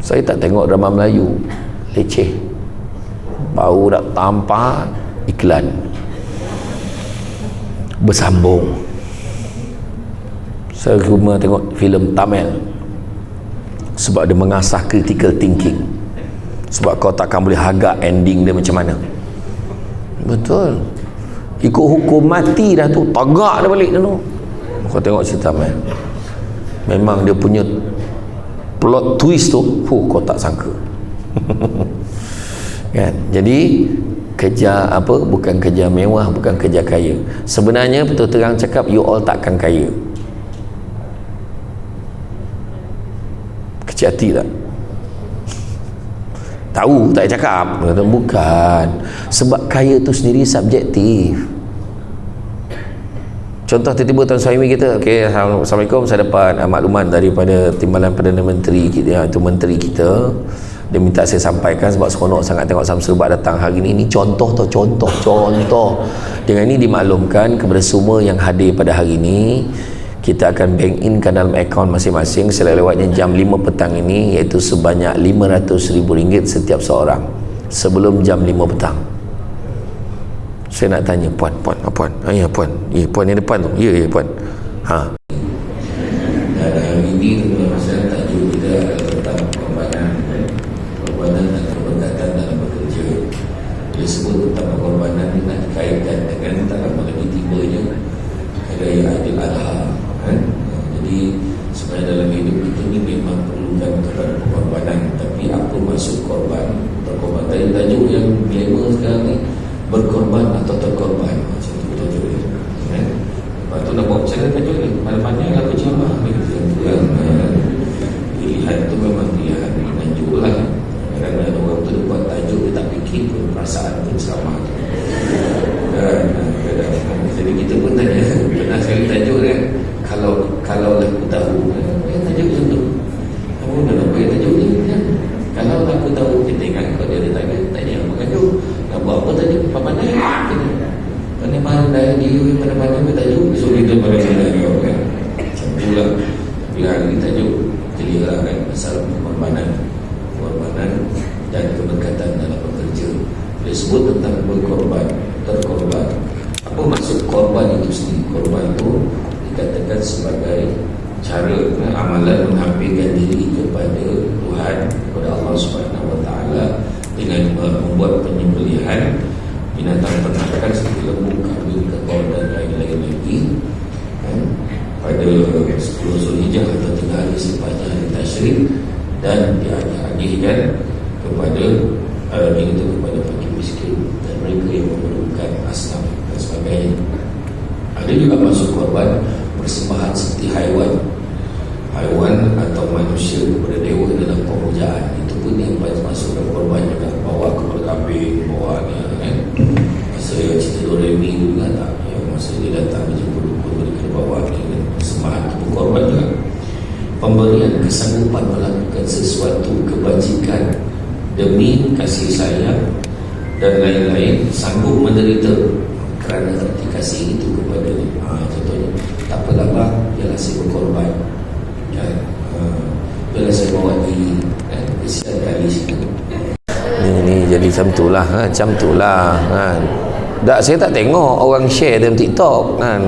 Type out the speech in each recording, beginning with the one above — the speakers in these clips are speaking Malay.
Saya tak tengok drama Melayu leceh, bau dak tampar iklan bersambung. Saya cuma tengok filem Tamil sebab dia mengasah critical thinking, sebab kau takkan boleh hagak ending dia macam mana. Betul, ikut hukum mati dah tu, tagak dia balik dulu. Kau tengok cerita Tamil, memang dia punya plot twist tu, kau tak sangka. Kan? Jadi kerja apa, bukan kerja mewah, bukan kerja kaya. Sebenarnya betul terang cakap, you all takkan kaya. Kecil hati tak? Tahu tak cakap? Bukan. Sebab kaya tu sendiri subjektif. Contoh tiba-tiba Tuan Suhaimi kita, okay, Assalamualaikum, saya dapat maklumat daripada Timbalan Perdana Menteri kita, itu menteri kita, dia minta saya sampaikan sebab seronok sangat tengok Samsul Bak datang hari ni. Ini contoh tu, contoh. Dengan ini dimaklumkan kepada semua yang hadir pada hari ini, kita akan bank in kan dalam akaun masing-masing selewatnya jam 5 petang ini, iaitu sebanyak RM500,000 setiap seorang sebelum jam 5 petang. Saya nak tanya, puan. Ya, puan. Ya, puan yang depan tu. Ya, puan. Dan hari ini saya tajuk kita adalah tentang pengorbanan dan keberkatan dalam bekerja. Dia sebut tentang pengorbanan ini nak dikaitkan dengan tak lama lagi tibanya Hari Raya Aidiladha. Jadi sebenarnya dalam hidup kita ni memang perlukan kepada pengorbanan. Tapi apa maksud korban? Terkorban tadi tajuk yang glamour sekarang ni, berkorban atau terkorban, macam tu tajuk dia. Lepas tu nak buat macam mana tajuk ni? Mana-mana aku ceramah ni. Pilihan tu memang pilihan tajuk lah. Kerana orang tu buat tajuk, dia tak fikir pun perasaan pun ceramah tu. Jadi kita pun tanya, pernah sekali tajuk dia, kalau aku tahu, tajuk macam tu. Kamu dah nak buat tajuk ni kan? Kalau aku tahu, kita ingat kalau dia ada tanya apa tajuk, nak buat apa tadi? Mana mana dia mana tajuk, so kita pada sana juga kan. Macam tu lah. Tapi hari ni tajuk clear lah kan, pasal pengorbanan dan keberkatan dalam bekerja. Dia sebut tentang berkorban, terkorban. Apa maksud korban itu sendiri? Korban itu dikatakan sebagai cara amalan menghampirkan diri kepada Tuhan, kepada Allah Subhanahu Wa Taala dengan membuat penyembelihan binatang ternakan seperti lembu, kambing, kerbau dan lain-lain lagi pada 10 Zulhijjah atau 3 hari selepas hari Tasyrik, dan dihadiahkan kepada kepada fakir miskin dan mereka yang memerlukan, asnaf dan sebagainya. Ada juga masuk korban persembahan seperti haiwan atau manusia kepada dewa dalam pemujaan. Itu pun yang masuk dalam korban juga. Bawa kepada kambing, bawanya kan. Masa cerita Doremi juga tak, masa dia datang menjemput dukun, dia kena bawa persembahan itu korban juga. Pemberian kesanggupan melakukan sesuatu kebajikan demi kasih sayang dan lain-lain, sanggup menderita kerana dikasih itu kepada dia. Contohnya, tak apalah bang, biarlah saya berkorban kan? Biarlah saya bawa diri kan? Kesian kali sikit. Ini jadi macam tu lah kan? Saya tak tengok orang share dalam TikTok kan?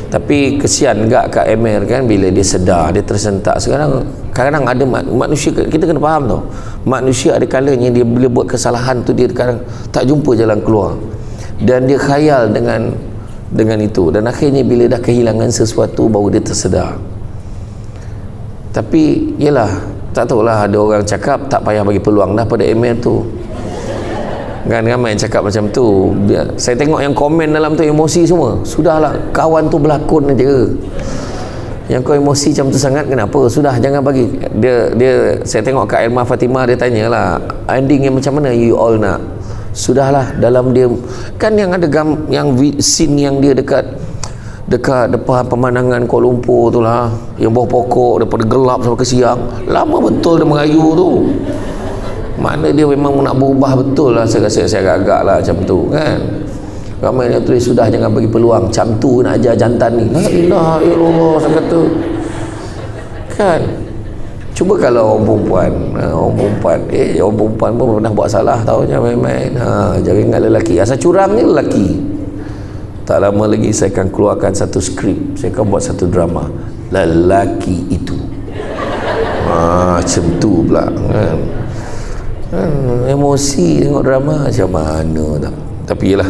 Tapi kesian gak Kak Emir kan, bila dia sedar, dia tersentak. Sekarang kadang ada manusia, kita kena faham tau, manusia ada kalanya dia bila buat kesalahan tu, dia kadang tak jumpa jalan keluar dan dia khayal dengan itu, dan akhirnya bila dah kehilangan sesuatu baru dia tersedar. Tapi yelah, tak tahulah, ada orang cakap tak payah bagi peluang dah pada Emir tu kan, ramai yang cakap macam tu. Saya tengok yang komen dalam tu emosi semua. Sudahlah, kawan tu berlakon aja. Yang kau emosi macam tu sangat, kenapa? Sudah, jangan bagi. Dia saya tengok Kak Elma Fatimah, dia tanyalah, ending yang macam mana you all nak? Sudahlah, dalam dia kan yang ada yang scene yang dia dekat depan pemandangan Kuala Lumpur tu lah, yang bawah pokok daripada gelap sampai ke siang. Lama betul dia merayu tu. Mana dia memang nak berubah betul lah. Saya rasa saya agak-agak lah macam tu kan. Ramai yang tulis, sudah jangan bagi peluang, macam tu nak ajar jantan ni. La ilaha illallah, saya kata kan. Cuba kalau orang perempuan, orang perempuan pun pernah buat salah, tahu je main-main. Jangan ingat lelaki. Asal curang ni lelaki. Tak lama lagi saya akan keluarkan satu skrip. Saya akan buat satu drama. Lelaki itu. Macam tu pula kan. Emosi tengok drama macam mana tak. Tapi yelah,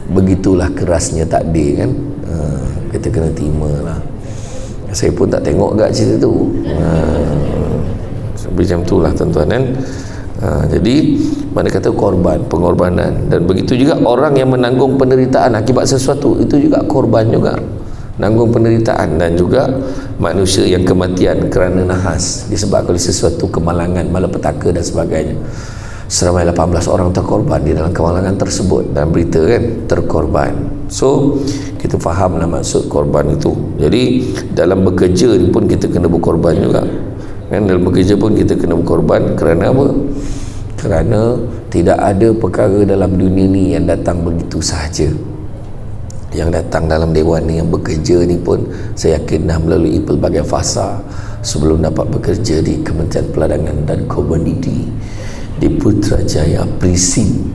begitulah kerasnya takdir kan. Kita kena terima lah. Saya pun tak tengok gak cerita tu. Macam tu lah tuan-tuan kan. Jadi mana kata pengorbanan. Dan begitu juga orang yang menanggung penderitaan akibat sesuatu, itu juga korban juga, nanggung penderitaan. Dan juga manusia yang kematian kerana nahas disebabkan oleh sesuatu kemalangan, malapetaka dan sebagainya. Seramai 18 orang terkorban di dalam kemalangan tersebut, dan berita kan terkorban. So kita fahamlah maksud korban itu. Jadi dalam bekerja ni pun kita kena berkorban juga kan. Dalam bekerja pun kita kena berkorban. Kerana apa? Kerana tidak ada perkara dalam dunia ni yang datang begitu sahaja. Yang datang dalam dewan ni, yang bekerja ni pun saya yakin dah melalui pelbagai fasa sebelum dapat bekerja di Kementerian Peladangan dan Komuniti, di Putrajaya Prisin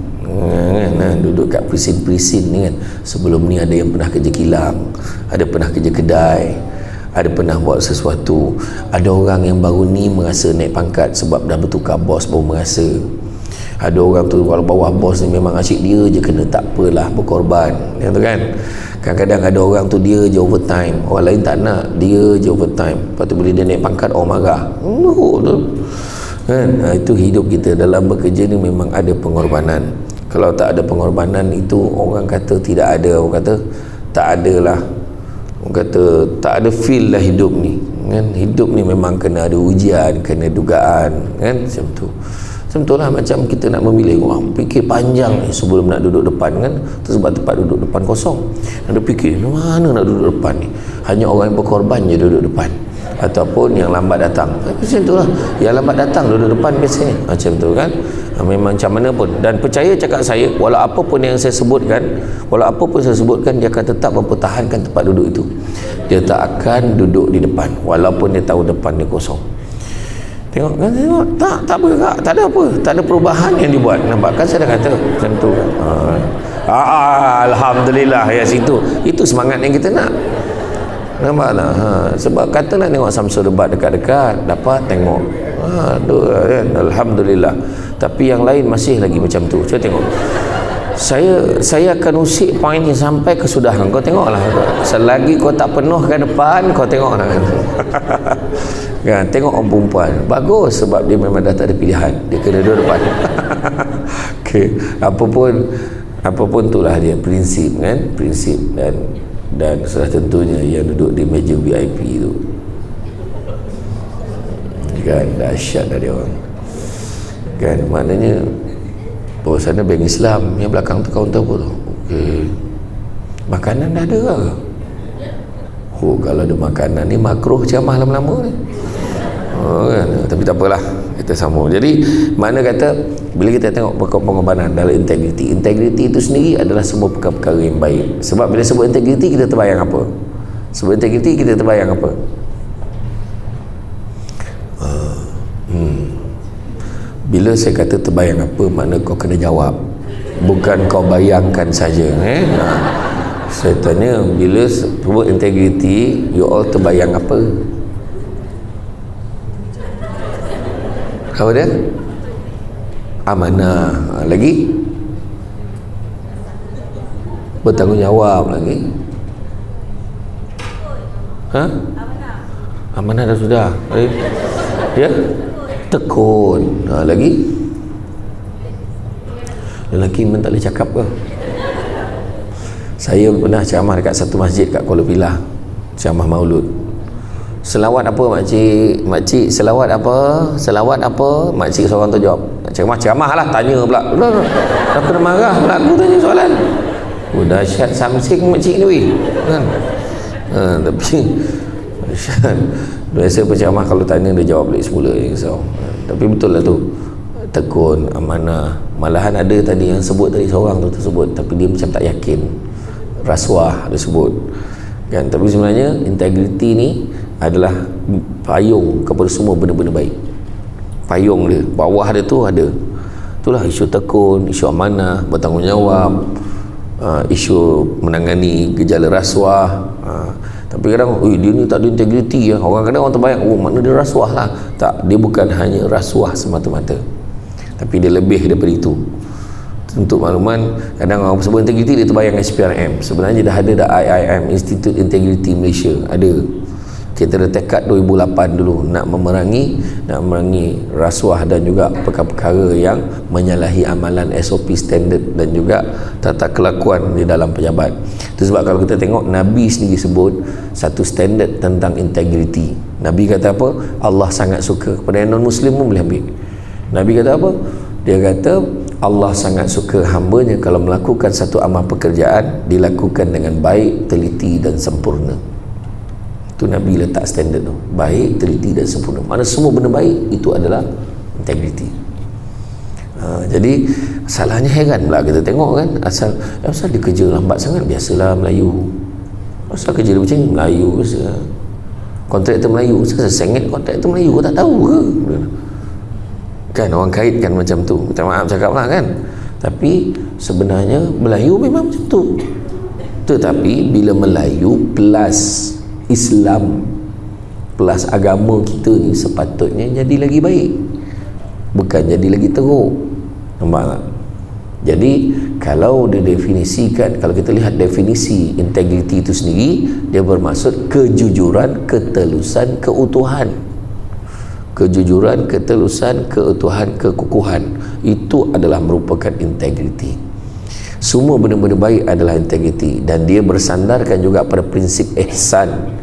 kan, duduk kat prisin-prisin ni kan. Sebelum ni ada yang pernah kerja kilang, ada pernah kerja kedai, ada pernah buat sesuatu. Ada orang yang baru ni merasa naik pangkat sebab dah bertukar bos, baru merasa. Ada orang tu kalau bawah bos ni memang asyik dia je kena, tak apalah berkorban ya tu kan. Kadang-kadang ada orang tu dia je overtime, orang lain tak nak, dia je overtime. Lepas tu bila dia naik pangkat orang marah. Kan? Itu hidup kita. Dalam bekerja ni memang ada pengorbanan. Kalau tak ada pengorbanan itu orang kata tidak ada, orang kata tak ada lah, orang kata tak ada feel lah hidup ni kan. Hidup ni memang kena ada ujian, kena dugaan kan, macam tu. Macam tu lah, macam kita nak memilih orang, fikir panjang ni sebelum nak duduk depan kan. Sebab tempat duduk depan kosong, ada fikir mana nak duduk depan ni. Hanya orang yang berkorban je duduk depan, ataupun yang lambat datang. Macam tu lah, yang lambat datang duduk depan biasanya. Macam tu kan. Memang macam mana pun. Dan percaya cakap saya, walau apa pun yang saya sebutkan, dia akan tetap mempertahankan tempat duduk itu. Dia tak akan duduk di depan walaupun dia tahu depan dia kosong. Tengok kan, tengok tak bergerak, tak ada apa, tak ada perubahan yang dibuat. Nampak kan saya dah kata macam tu kan. Alhamdulillah ya situ. Itu semangat yang kita nak. Nampak tak? Sebab kata nak tengok Samsul debat dekat-dekat, dapat tengok. Kan? Alhamdulillah. Tapi yang lain masih lagi macam tu. Cuba tengok. Saya akan usik poin ni sampai kesudahan. Kau tengoklah. Selagi kau tak penuhkan depan, kau tengoklah kan. Kan? Tengok orang perempuan. Bagus sebab dia memang dah tak ada pilihan. Dia kena duduk depan. Okay. Apapun itulah dia prinsip kan, prinsip. Dan sudah tentunya yang duduk di meja VIP tu kan, dahsyat dari orang kan. Maknanya bawah sana bank Islam, yang belakang tu kaunter apa tu. Okey, makanan dah ada ke? Kalau ada makanan ni makruh ceramah lama-lama ni. Kan? Tapi tak apalah, kita sambung. Jadi mana kata bila kita tengok pengorbanan dalam integriti itu sendiri adalah semua perkara-perkara yang baik. Sebab bila sebut integriti kita terbayang apa? Sebut integriti kita terbayang apa? Bila saya kata terbayang apa, makna kau kena jawab, bukan kau bayangkan saja. Saya tanya, bila sebut integriti, you all terbayang apa? Apa dia? Amanah. Lagi? Bertanggungjawab lagi. Amanah dah sudah. Ya? Tekun. Lagi? Lelaki memang tak boleh cakap ke? Saya pernah ceramah dekat satu masjid kat Kuala Pilah, ceramah maulud. Selawat apa makcik? Makcik selawat apa? Selawat apa? Makcik seorang tu jawab. Ceramah lah, tanya pula. Dah kena marah pula aku tanya soalan. Dahsyat samsing makcik ni weh. Kan? Tapi dahsyat. Biasa penceramah kalau tanya dia jawab balik semula. Tapi betul lah tu. Tekun, amanah. Malahan ada tadi yang sebut tadi seorang tu tersebut, tapi dia macam tak yakin. Rasuah dia sebut kan. Tapi sebenarnya integriti ni adalah payung kepada semua benda-benda baik. Payung dia, bawah dia tu ada, itulah isu tekun, isu amanah, bertanggungjawab, isu menangani gejala rasuah. Tapi kadang dia ni tak ada integriti ya. Orang kadang orang terbayang, mana dia rasuah lah. Tak, dia bukan hanya rasuah semata-mata, tapi dia lebih daripada itu. Untuk makluman, kadang orang sebut integriti dia terbayang SPRM. Sebenarnya dah ada IIM, Institute Integrity Malaysia, ada. Kita ada tekad 2008 dulu nak memerangi rasuah dan juga perkara-perkara yang menyalahi amalan SOP standard dan juga tata kelakuan di dalam pejabat. Itu sebab kalau kita tengok, Nabi sendiri sebut satu standard tentang integriti. Nabi kata apa? Allah sangat suka. Kepada yang non-Muslim pun boleh ambil. Nabi kata apa? Dia kata Allah sangat suka hambanya kalau melakukan satu amal pekerjaan dilakukan dengan baik, teliti dan sempurna. Itu Nabi letak standard tu, baik, teliti dan sempurna. Mana semua benda baik itu adalah integriti. Jadi salahnya heran pula kita tengok kan, asal dia kerja lambat sangat, biasalah Melayu. Asal kerja dia macam ni, Melayu biasa. Kontraktor Melayu, saya sengit kontraktor Melayu, kau tak tahu ke? Kan orang kaitkan macam tu, minta maaf cakap lah kan. Tapi sebenarnya Melayu memang macam tu. Tetapi bila Melayu plus Islam plus agama kita ni sepatutnya jadi lagi baik, bukan jadi lagi teruk. Nampak tak? Jadi kalau didefinisikan, kalau kita lihat definisi integriti itu sendiri, dia bermaksud kejujuran, ketelusan, keutuhan. Kejujuran, ketelusan, keutuhan, kekukuhan, itu adalah merupakan integriti. Semua benda-benda baik adalah integriti, dan dia bersandarkan juga pada prinsip ihsan.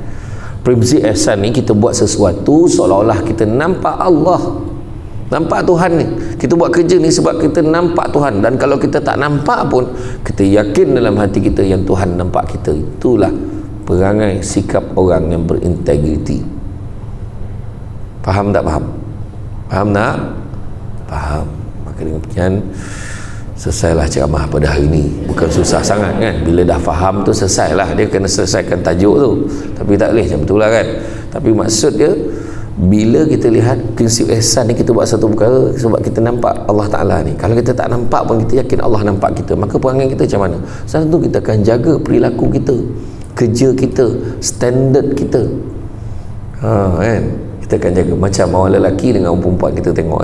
Prinsip ihsan ni, kita buat sesuatu seolah-olah kita nampak Allah, nampak Tuhan ni. Kita buat kerja ni sebab kita nampak Tuhan, dan kalau kita tak nampak pun kita yakin dalam hati kita yang Tuhan nampak kita. Itulah perangai sikap orang yang berintegriti. Faham tak? Faham tak? Faham. Maka dengan demikian selesailah ceramah pada hari ini. Bukan susah sangat kan, bila dah faham tu selesailah. Dia kena selesaikan tajuk tu, tapi tak boleh macam itulah kan. Tapi maksud dia, bila kita lihat prinsip ihsan ni, kita buat satu perkara sebab kita nampak Allah Ta'ala ni. Kalau kita tak nampak pun kita yakin Allah nampak kita, maka perangai kita macam mana? Satu, kita akan jaga perilaku kita, kerja kita, standard kita, kan? Kita akan jaga. Macam orang lelaki dengan orang perempuan, kita tengok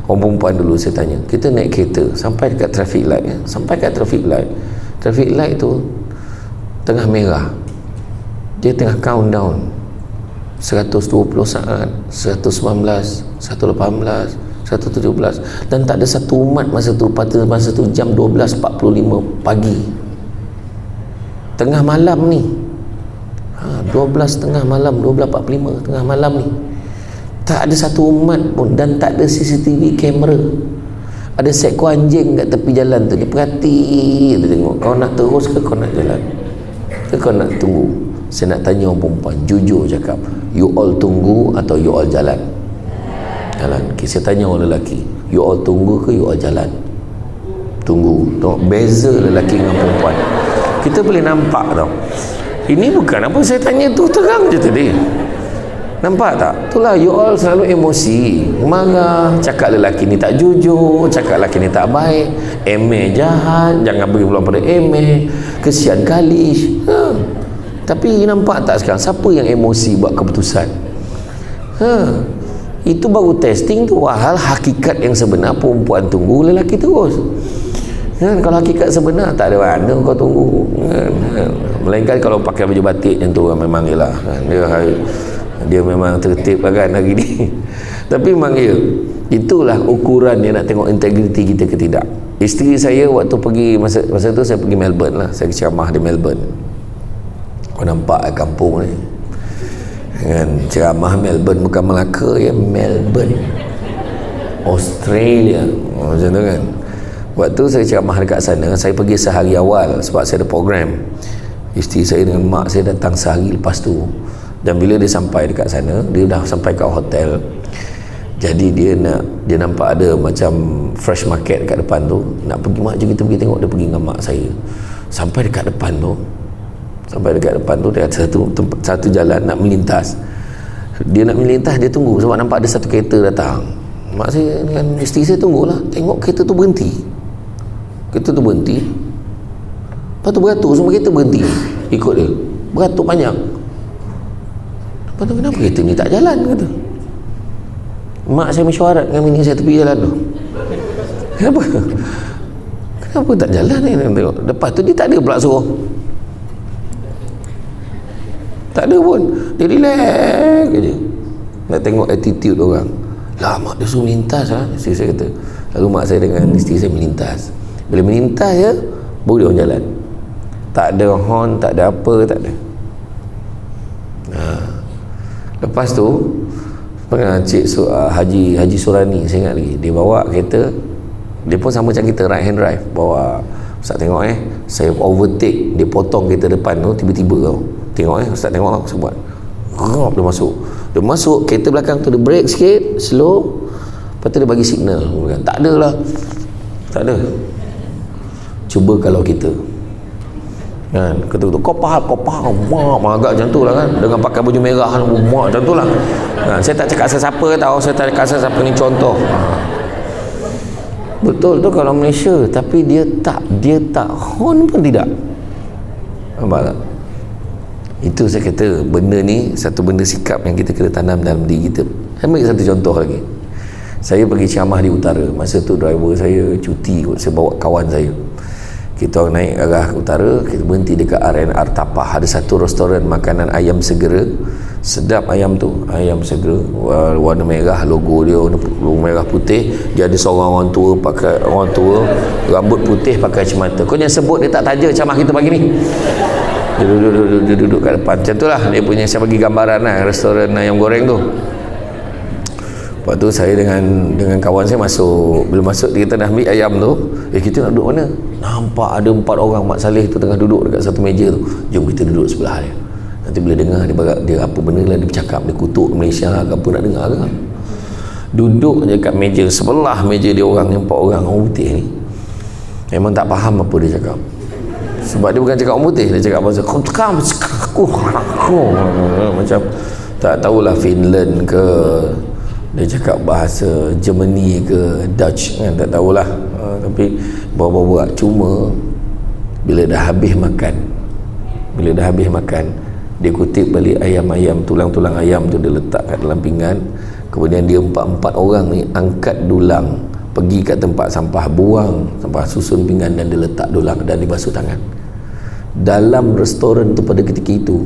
orang perempuan dulu, saya tanya, kita naik kereta sampai dekat traffic light, sampai kat traffic light tu tengah merah, dia tengah countdown 120 saat, 119, 118, 117, dan tak ada satu umat masa tu. Masa tu jam 12.45 pagi, tengah malam ni, 12 tengah malam, 12.45 tengah malam ni, tak ada satu umat pun, dan tak ada CCTV kamera. Ada seekor anjing kat tepi jalan tu, dia perhati, dia tengok kau nak terus ke kau nak jalan ke kau nak tunggu. Saya nak tanya orang perempuan, jujur cakap, you all tunggu atau you all jalan? Jalan. Okay, saya tanya orang lelaki, you all tunggu ke you all jalan? Tunggu. Tengok beza lelaki dengan perempuan. Kita boleh nampak tau. Ini bukan apa saya tanya tu, terang je tadi. Nampak tak? Itulah, you all selalu emosi, marah, cakap lelaki ni tak jujur, cakap lelaki ni tak baik, emeh jahat, jangan beri peluang pada emeh, kesian kali. Tapi nampak tak sekarang, siapa yang emosi buat keputusan? Itu baru testing tu. Hal hakikat yang sebenar, perempuan tunggu, lelaki terus. Kalau hakikat sebenar, tak ada mana kau tunggu. Melainkan kalau pakai baju batik yang tu, memang ialah dia memang tertib kan hari ni. Tapi memang itulah ukuran dia nak tengok integriti kita ke tidak. Isteri saya waktu pergi, masa tu saya pergi Melbourne lah, saya ceramah di Melbourne. Kau nampak kampung ni kan, ceramah Melbourne, bukan Melaka ya, Melbourne, Australia, macam tu kan. Waktu saya ceramah dekat sana, saya pergi sehari awal sebab saya ada program. Isteri saya dengan mak saya datang sehari lepas tu. Dan bila dia sampai dekat sana, dia dah sampai kat hotel. Jadi dia nampak ada macam fresh market kat depan tu. Nak pergi, mak, jom kita pergi tengok. Dia pergi dengan mak saya. Sampai dekat depan tu, dia ada satu jalan nak melintas. Dia nak melintas, dia tunggu sebab nampak ada satu kereta datang. Mak saya dengan isteri saya tunggulah, tengok kereta tu berhenti. Kereta tu berhenti, lepas tu beratur, semua kereta berhenti ikut dia, beratur panjang. Lepas tu kenapa kereta ni tak jalan, kata. Mak saya mesyuarat dengan bini saya tepi jalan tu. Kenapa tak jalan ni? Tengok. Lepas tu dia tak ada pula suruh, tak ada pun, dia relax je nak tengok attitude orang. Lah mak dia suruh melintas lah, isteri saya kata. Lalu mak saya dengan isteri saya melintas. Bila melintas je baru dia orang jalan, tak ada horn, tak ada apa, tak ada. Lepas tu pernah Haji Surani, saya ingat lagi, dia bawa kereta, dia pun sama macam kita, right hand drive, bawa. Ustaz tengok saya overtake, dia potong kereta depan tu tiba-tiba tau. Tengok Ustaz tengok saya buat. Dia masuk kereta belakang tu, dia brake sikit, slow, lepas tu dia bagi signal. Tak ada lah, tak ada. Cuba kalau kita kan, kata kau faham, agak macam tu lah kan, dengan pakai baju merah macam tu lah. Saya tak cakap siapa tahu, saya tak cakap siapa, ni contoh. Betul tu kalau Malaysia, tapi dia tak horn pun tidak. Nampak tak? Itu saya kata, benda ni satu benda sikap yang kita kena tanam dalam diri kita. Saya bagi satu contoh lagi. Saya pergi ceramah di utara, masa tu driver saya cuti kot, saya bawa kawan saya. Kita orang naik arah utara, kita berhenti dekat RNR Tapah, ada satu restoran makanan ayam segera, sedap ayam tu, ayam segera, warna merah, logo dia warna merah putih. Dia ada seorang orang tua rambut putih pakai kacamata. Kau jangan sebut dia tak taja ceramah kita pagi ni. Dia duduk kat depan macam tu lah, dia punya, saya bagi gambaran lah restoran ayam goreng tu. Lepas tu saya dengan kawan saya masuk. Bila masuk kita dah ambil ayam tu, kita nak duduk mana? Nampak ada 4 orang Mak Saleh tu tengah duduk dekat satu meja tu. Jom kita duduk sebelah dia. Nanti bila dengar dia apa benda lah, dia bercakap, dia kutuk Malaysia ke apa, nak dengar ke? Duduk je kat meja sebelah meja dia orang, 4 orang putih ni. Memang tak faham apa dia cakap. Sebab dia bukan cakap orang putih, dia cakap bahasa macam tak tahulah Finland ke, dia cakap bahasa Germany ke Dutch kan, tak tahulah. Tapi bawa-bawa, cuma bila dah habis makan, dia kutip balik ayam-ayam, tulang-tulang ayam tu dia letak kat dalam pinggan. Kemudian dia 4 orang ni angkat dulang, pergi kat tempat sampah, buang sampah, susun pinggan dan dia letak dulang dan dia basuh tangan. Dalam restoran tu pada ketika itu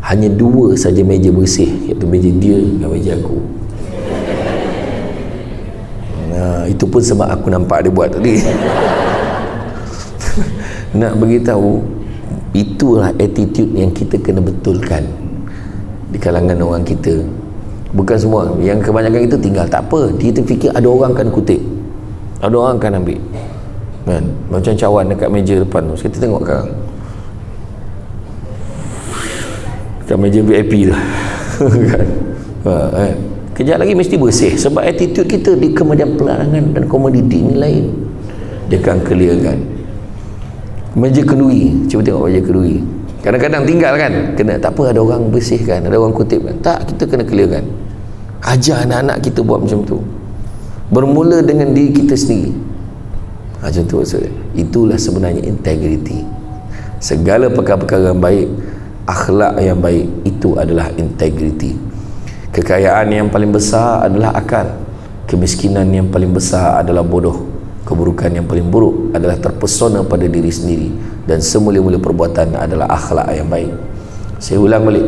hanya 2 saja meja bersih, iaitu meja dia dan meja aku. Itu pun sebab aku nampak dia buat tadi. Nak beritahu, itulah attitude yang kita kena betulkan di kalangan orang kita. Bukan semua, yang kebanyakan itu tinggal tak apa, dia terfikir ada orang akan kutip, ada orang akan ambil kan? Macam cawan dekat meja depan tu, kita tengok sekarang kat meja VIP tu kan? Kejap lagi mesti bersih, sebab attitude kita di Kementerian Perdagangan dan Komoditi ni lain. Dia akan clearkan meja kenduri. Cuba tengok meja kenduri, kadang-kadang tinggal kan, kena tak apa, ada orang bersihkan, ada orang kutipkan. Tak, kita kena clearkan. Ajar anak-anak kita buat macam tu, bermula dengan diri kita sendiri. Macam tu maksudnya. Itulah sebenarnya integriti. Segala perkara-perkara yang baik, akhlak yang baik, itu adalah integriti. Kekayaan yang paling besar adalah akal, kemiskinan yang paling besar adalah bodoh, keburukan yang paling buruk adalah terpesona pada diri sendiri, dan semulia-mulia perbuatan adalah akhlak yang baik. Saya ulang balik,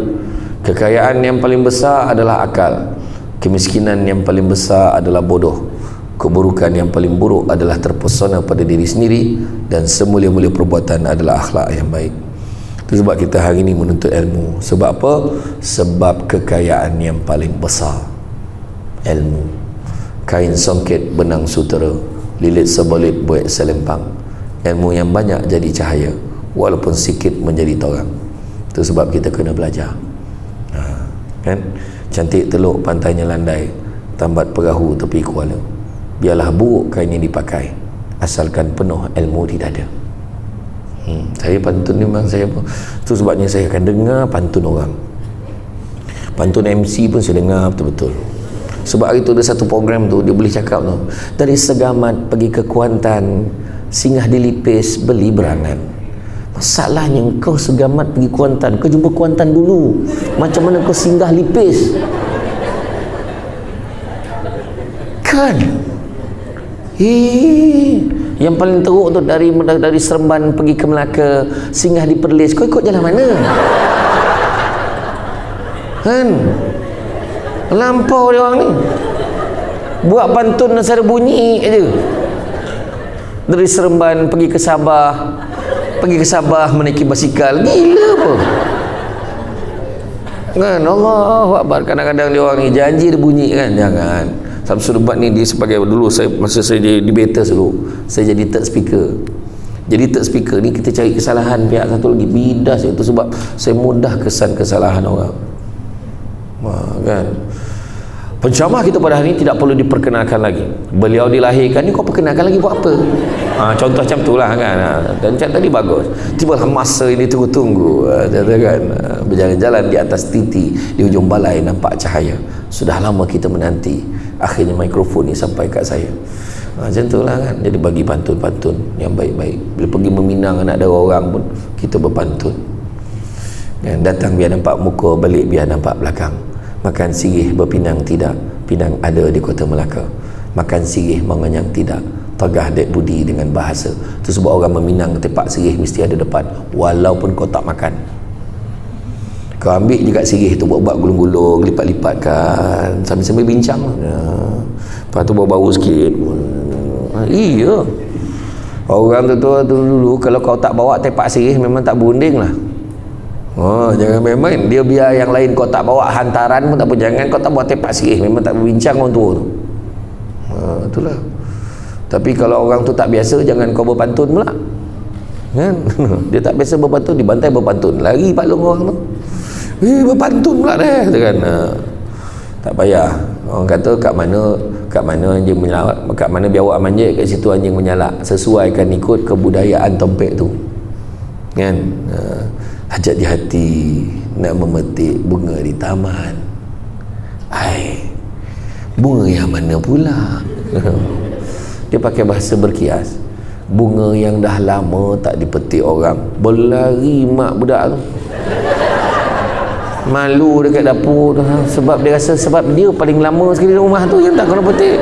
kekayaan yang paling besar adalah akal, kemiskinan yang paling besar adalah bodoh, keburukan yang paling buruk adalah terpesona pada diri sendiri, dan semulia-mulia perbuatan adalah akhlak yang baik. Itu sebab kita hari ini menuntut ilmu. Sebab apa? Sebab kekayaan yang paling besar, ilmu. Kain songket benang sutera, lilit sebalit buat selempang. Ilmu yang banyak jadi cahaya, walaupun sikit menjadi terang. Itu sebab kita kena belajar. Kan? Cantik teluk pantainya landai, tambat perahu tepi kuala. Biarlah buruk kain yang dipakai, asalkan penuh ilmu di dada. Saya pantun ni memang saya, tu sebabnya saya akan dengar pantun orang. Pantun MC pun saya dengar betul-betul. Sebab hari tu ada satu program tu, dia boleh cakap tu, dari Segamat pergi ke Kuantan, singgah di Lipis beli berangan. Masalahnya kau Segamat pergi Kuantan, kau jumpa Kuantan dulu, macam mana kau singgah Lipis? Kan? Yang paling teruk tu dari Seremban pergi ke Melaka, singgah di Perlis, kau ikut jalan mana? Kan? Lampau dia orang ni, buat pantun asal bunyi aja. Dari Seremban pergi ke Sabah menaiki basikal, gila apa? Kan? Allahu Akbar. Kadang-kadang dia orang ni janji dia bunyi kan, jangan. Samsul Ubat ni dia sebagai, dulu masa saya jadi debater dulu, saya jadi third speaker. Jadi third speaker ni kita cari kesalahan pihak satu lagi, bidas itu sebab saya mudah kesan kesalahan orang. Kan? Penceramah kita pada hari ini tidak perlu diperkenalkan lagi. Beliau dilahirkan ni kau perkenalkan lagi buat apa? Contoh macam itulah kan. Dan macam tadi bagus. Tibalah masa ini tunggu-tunggu, kan? Berjalan-jalan di atas titi, di ujung balai nampak cahaya. Sudah lama kita menanti, akhirnya mikrofon ni sampai kat saya. Macam itulah kan. Jadi bagi pantun-pantun yang baik-baik. Bila pergi meminang anak dara orang pun kita berpantun. Kan? Datang biar nampak muka, balik biar nampak belakang. Makan sirih berpinang tidak, pinang ada di kota Melaka. Makan sirih mengenyang tidak, tegah dek budi dengan bahasa. Itu sebab orang meminang tepak sirih mesti ada depan, walaupun kau tak makan. Kau ambil juga sirih tu, buat gulung-gulung, lipat-lipatkan, sambil-sambil bincang. Lepas tu bau-bau sikit. Iya. Orang tu dulu kalau kau tak bawa tepak sirih memang tak berunding lah. Jangan main-main. Dia biar yang lain kau tak bawa hantaran pun tak apa, jangan kau tak bawa tepak sirih, memang tak berbincang orang tua tu. Itulah. Tapi kalau orang tu tak biasa, jangan kau berpantun pula. Kan? Dia tak biasa berpantun, dibantai berpantun, lari palung orang tu. Berpantun pula dah, kan? Tak payah. Orang kata kat mana anjing menyalak, kat mana biawak manjat, kat situ anjing menyalak. Sesuaikan ikut kebudayaan tompek tu. Kan? Hajat di hati nak memetik bunga di taman. Bunga yang mana pula? Dia pakai bahasa berkias. Bunga yang dah lama tak dipetik orang. Berlari mak budak tu, malu dekat dapur tu, sebab dia rasa sebab dia paling lama sekali di rumah tu yang tak kena petik.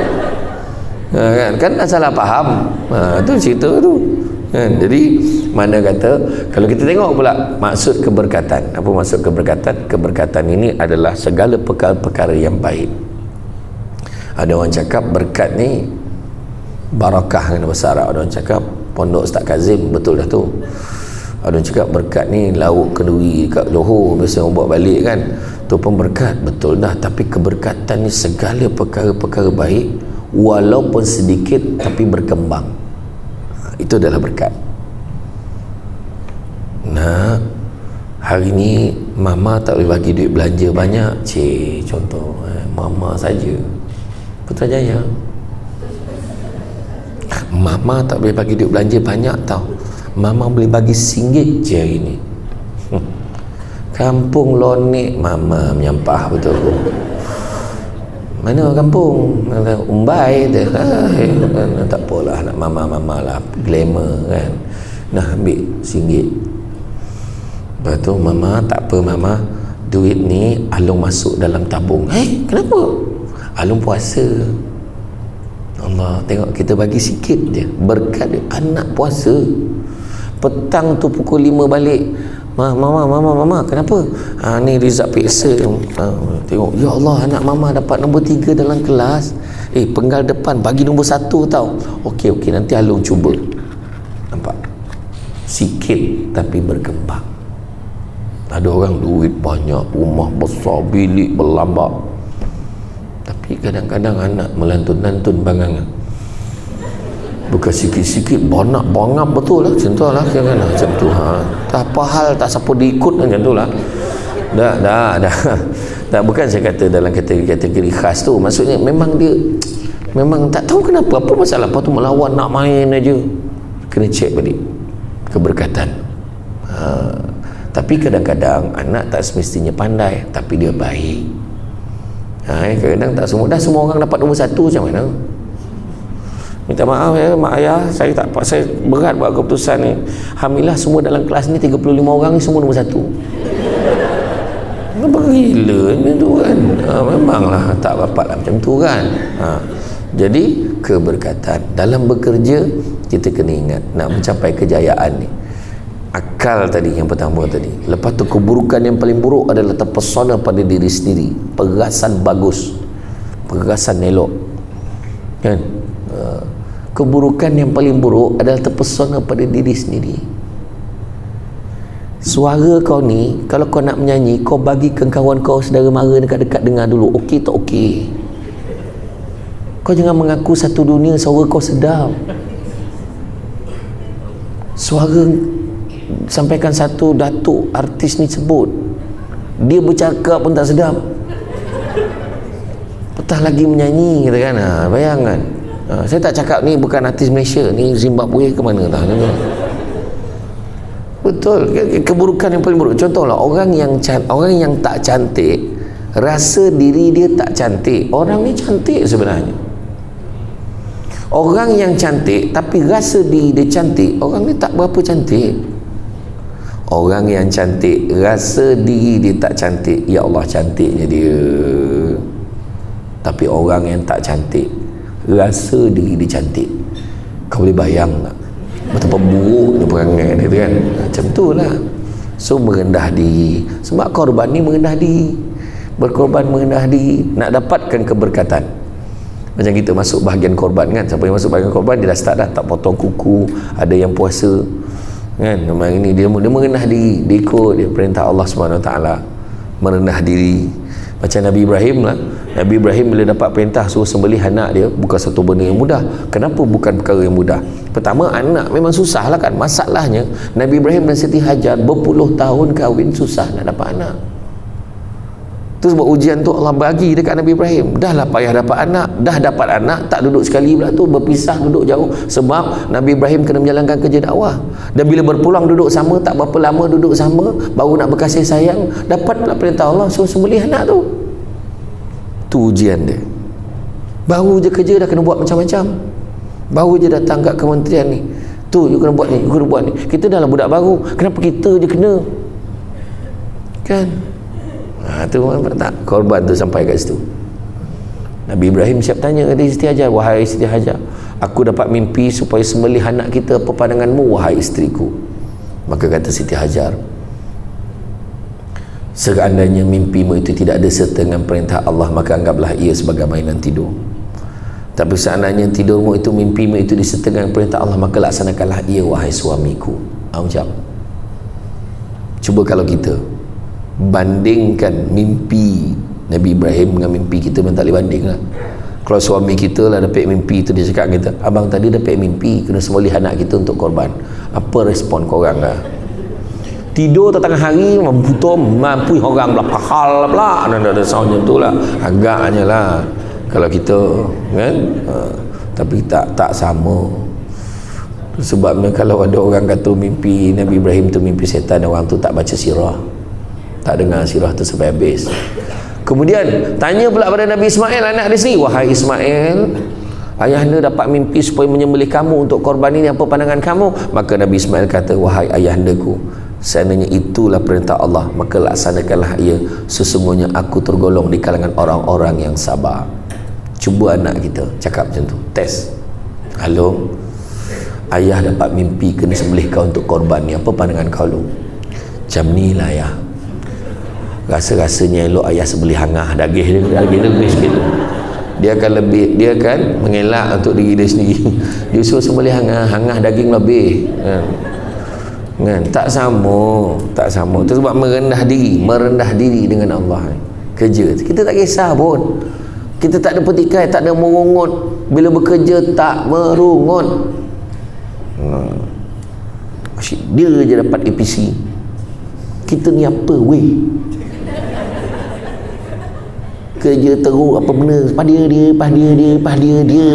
Kan dah salah faham. Tu cerita tu. Jadi mana kata, kalau kita tengok pula maksud keberkatan. Apa maksud keberkatan? Keberkatan ini adalah segala perkara-perkara yang baik. Ada orang cakap berkat ni barakah dengan bahasa Arab. Ada orang cakap, Pondok Ustaz Kazim, betul dah tu. Ada orang cakap berkat ni lauk kenduri kat Johor, biasa orang bawa balik kan, tu pun berkat, betul dah. Tapi keberkatan ni segala perkara-perkara baik, walaupun sedikit tapi berkembang. Itu adalah berkat. Nah, hari ni mama tak boleh bagi duit belanja banyak. Contoh mama saja, Putrajaya, mama tak boleh bagi duit belanja banyak tau. Mama boleh bagi RM1 je hari ni. Kampung Lonik mama menyampah betul. Mana kampung? Umbai dia. Tak apalah, nak mama lah, glamour kan. Nah, ambil RM1. Lepas tu mama, tak apa mama, duit ni Alung masuk dalam tabung. Kenapa? Alung puasa. Allah, tengok kita bagi sikit je. Berkat dia, anak puasa. Petang tu pukul 5 balik. Mama, kenapa? Ni result PSA. Tengok, ya Allah, anak mama dapat nombor 3 dalam kelas. Penggal depan bagi nombor 1 tau. Okey, nanti Alung cuba. Nampak? Sikit tapi berkembang. Ada orang duit banyak, rumah besar, bilik berlambak, tapi kadang-kadang anak melantun-lantun bangangan. Bukan sikit-sikit, banyak betul lah. Macam tu lah kan, macam tu. Tak apa hal, tak siapa diikut macam tu lah. Dah. Tak, bukan saya kata dalam kategori khas tu. Maksudnya memang dia memang tak tahu kenapa, apa masalah, apa tu melawan nak main aja. Kena cek balik keberkatan. Tapi kadang-kadang anak tak semestinya pandai, tapi dia baik. Kadang-kadang tak semua, dah semua orang dapat nombor 1 macam mana? Minta maaf ya mak ayah, saya berat buat keputusan ni. Alhamdulillah semua dalam kelas ni 35 orang ni semua nombor 1. Apa gila ni tu kan? Memanglah tak dapat lah macam tu kan. Jadi keberkatan dalam bekerja, kita kena ingat nak mencapai kejayaan ni, akal tadi yang pertama tadi. Lepas tu keburukan yang paling buruk adalah terpesona pada diri sendiri, pergerasan bagus, pergerasan elok kan. Keburukan yang paling buruk adalah terpesona pada diri sendiri. Suara kau ni, kalau kau nak menyanyi, kau bagikan kawan kau, saudara mara dekat-dekat dengar dulu, okey tak okey. Kau jangan mengaku satu dunia suara kau sedap. Suara, sampaikan satu datuk artis ni sebut, dia bercakap pun tak sedap, petah lagi menyanyi, kata kan. Bayangkan. Saya tak cakap ni bukan artis Malaysia, ni Zimbabwe ke mana tak. Betul, keburukan yang paling buruk. Contohlah orang yang tak cantik rasa diri dia tak cantik. Orang ni cantik sebenarnya. Orang yang cantik tapi rasa diri dia cantik, orang ni tak berapa cantik. Orang yang cantik rasa diri dia tak cantik, ya Allah cantiknya dia. Tapi orang yang tak cantik rasa diri dia cantik, kau boleh bayang tak betapa buruk dia perangai dia kan? Macam tu lah. So merendah diri, sebab korban ni merendah diri, berkorban merendah diri nak dapatkan keberkatan. Macam kita masuk bahagian korban kan, siapa yang masuk bahagian korban dia dah start dah, tak potong kuku, ada yang puasa kan. Memang ini dia merendah diri, dia ikut dia perintah Allah SWT, merendah diri. Macam Nabi Ibrahim lah. Nabi Ibrahim bila dapat perintah suruh sembelih anak dia, bukan satu benda yang mudah. Kenapa bukan perkara yang mudah? Pertama, anak memang susah lah kan. Masalahnya Nabi Ibrahim dan Siti Hajar berpuluh tahun kahwin, susah nak dapat anak. Tu sebab ujian tu Allah bagi dekat Nabi Ibrahim. Dah lah payah dapat anak, dah dapat anak tak duduk sekali pula tu, berpisah duduk jauh. Sebab Nabi Ibrahim kena menjalankan kerja dakwah. Dan bila berpulang duduk sama, tak berapa lama duduk sama, baru nak berkasih sayang, dapat pula perintah Allah suruh sembelih anak tu. Tu ujian dia. Baru je kerja dah kena buat macam-macam. Baru je datang kat kementerian ni, tu you kena buat ni, you kena buat ni. Kita dah lah budak baru, kenapa kita je kena kan? Tu tak, korban tu sampai kat situ. Nabi Ibrahim siap tanya kepada Siti Hajar, wahai Siti Hajar, aku dapat mimpi supaya sembelih anak kita, apa pandanganmu wahai isteriku? Maka kata Siti Hajar, seandainya mimpimu itu tidak ada serta dengan perintah Allah, maka anggaplah ia sebagai mainan tidur. Tapi seandainya tidurmu itu, mimpimu itu disertai dengan perintah Allah, maka laksanakanlah ia wahai suamiku. Macam cuba kalau kita bandingkan mimpi Nabi Ibrahim dengan mimpi kita, memang tak boleh banding lah. Kalau suami kita lah dapat mimpi tu, dia cakap kita, abang tadi dapat mimpi kena sembelih anak kita untuk korban, apa respon korang lah? Tidur tengah hari mampu orang pula pahal pula, ada sound macam tu lah, agaknya lah kalau kita kan. Tapi tak sama. Sebabnya kalau ada orang kata mimpi Nabi Ibrahim tu mimpi setan, orang tu tak baca sirah, tak dengar sirah tu sampai habis. Kemudian tanya pula pada Nabi Ismail, anak dia sendiri, wahai Ismail, ayahanda dapat mimpi supaya menyembelih kamu untuk korban ini, apa pandangan kamu? Maka Nabi Ismail kata, wahai ayahandaku, seandainya itulah perintah Allah, maka laksanakanlah ia, sesungguhnya aku tergolong di kalangan orang-orang yang sabar. Cuba anak kita cakap macam tu, test. Halo, ayah dapat mimpi kena sembelih kau untuk korban ni, apa pandangan kau lu? Macam ni lah ayah, rasa-rasanya elok ayah sembelih hangah daging lebih sikit. Dia akan mengelak untuk diri dia sendiri. Dia suruh sembelih hangah daging lebih kan? Tak sama. Tu sebab merendah diri dengan Allah. Kerja kita tak kisah pun, kita tak ada petikai, tak ada merungut. Bila bekerja tak merungut. Asyik dia je dapat APC, kita ni apa weh? Kerja teruk apa benda, pas dia.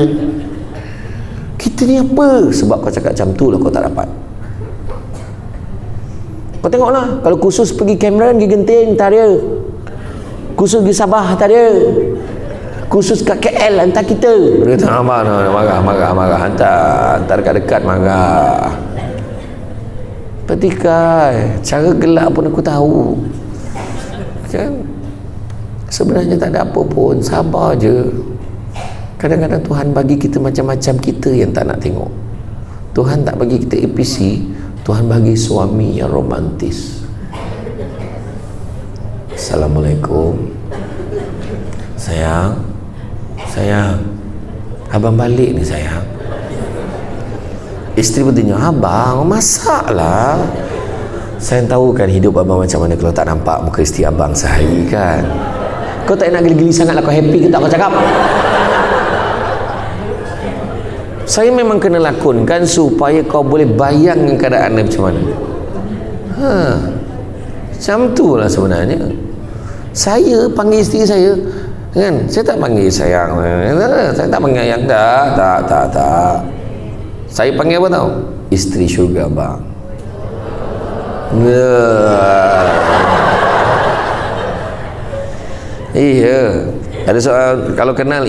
Kita ni apa? Sebab kau cakap macam tu lah kau tak dapat. Kau tengoklah, kalau khusus pergi Cameron, pergi Genting, tak ada. Khusus pergi Sabah, tak ada. Khusus kat KL, hantar kita. Dia kata, marah. Hantar dekat-dekat, marah. Petikai, cara gelak pun aku tahu. Kan? Sebenarnya tak ada apa pun, sabar je. Kadang-kadang Tuhan bagi kita macam-macam, kita yang tak nak tengok. Tuhan tak bagi kita APC, Tuhan bagi suami yang romantis. Assalamualaikum. Sayang, abang balik ni sayang. Isteri bertanya, abang masaklah. Saya tahu kan hidup abang macam mana kalau tak nampak muka isteri abang sehari kan. Kau tak nak geli-geli sangat lah, kau happy ke tak kau cakap? Saya memang kena lakonkan supaya kau boleh bayangkan keadaan dia macam mana. Macam tu lah sebenarnya. Saya panggil isteri saya kan, saya tak panggil sayang, saya tak panggil yang tak. Saya panggil apa tau? Isteri syurga abang. Iya. Ada soal, kalau kenal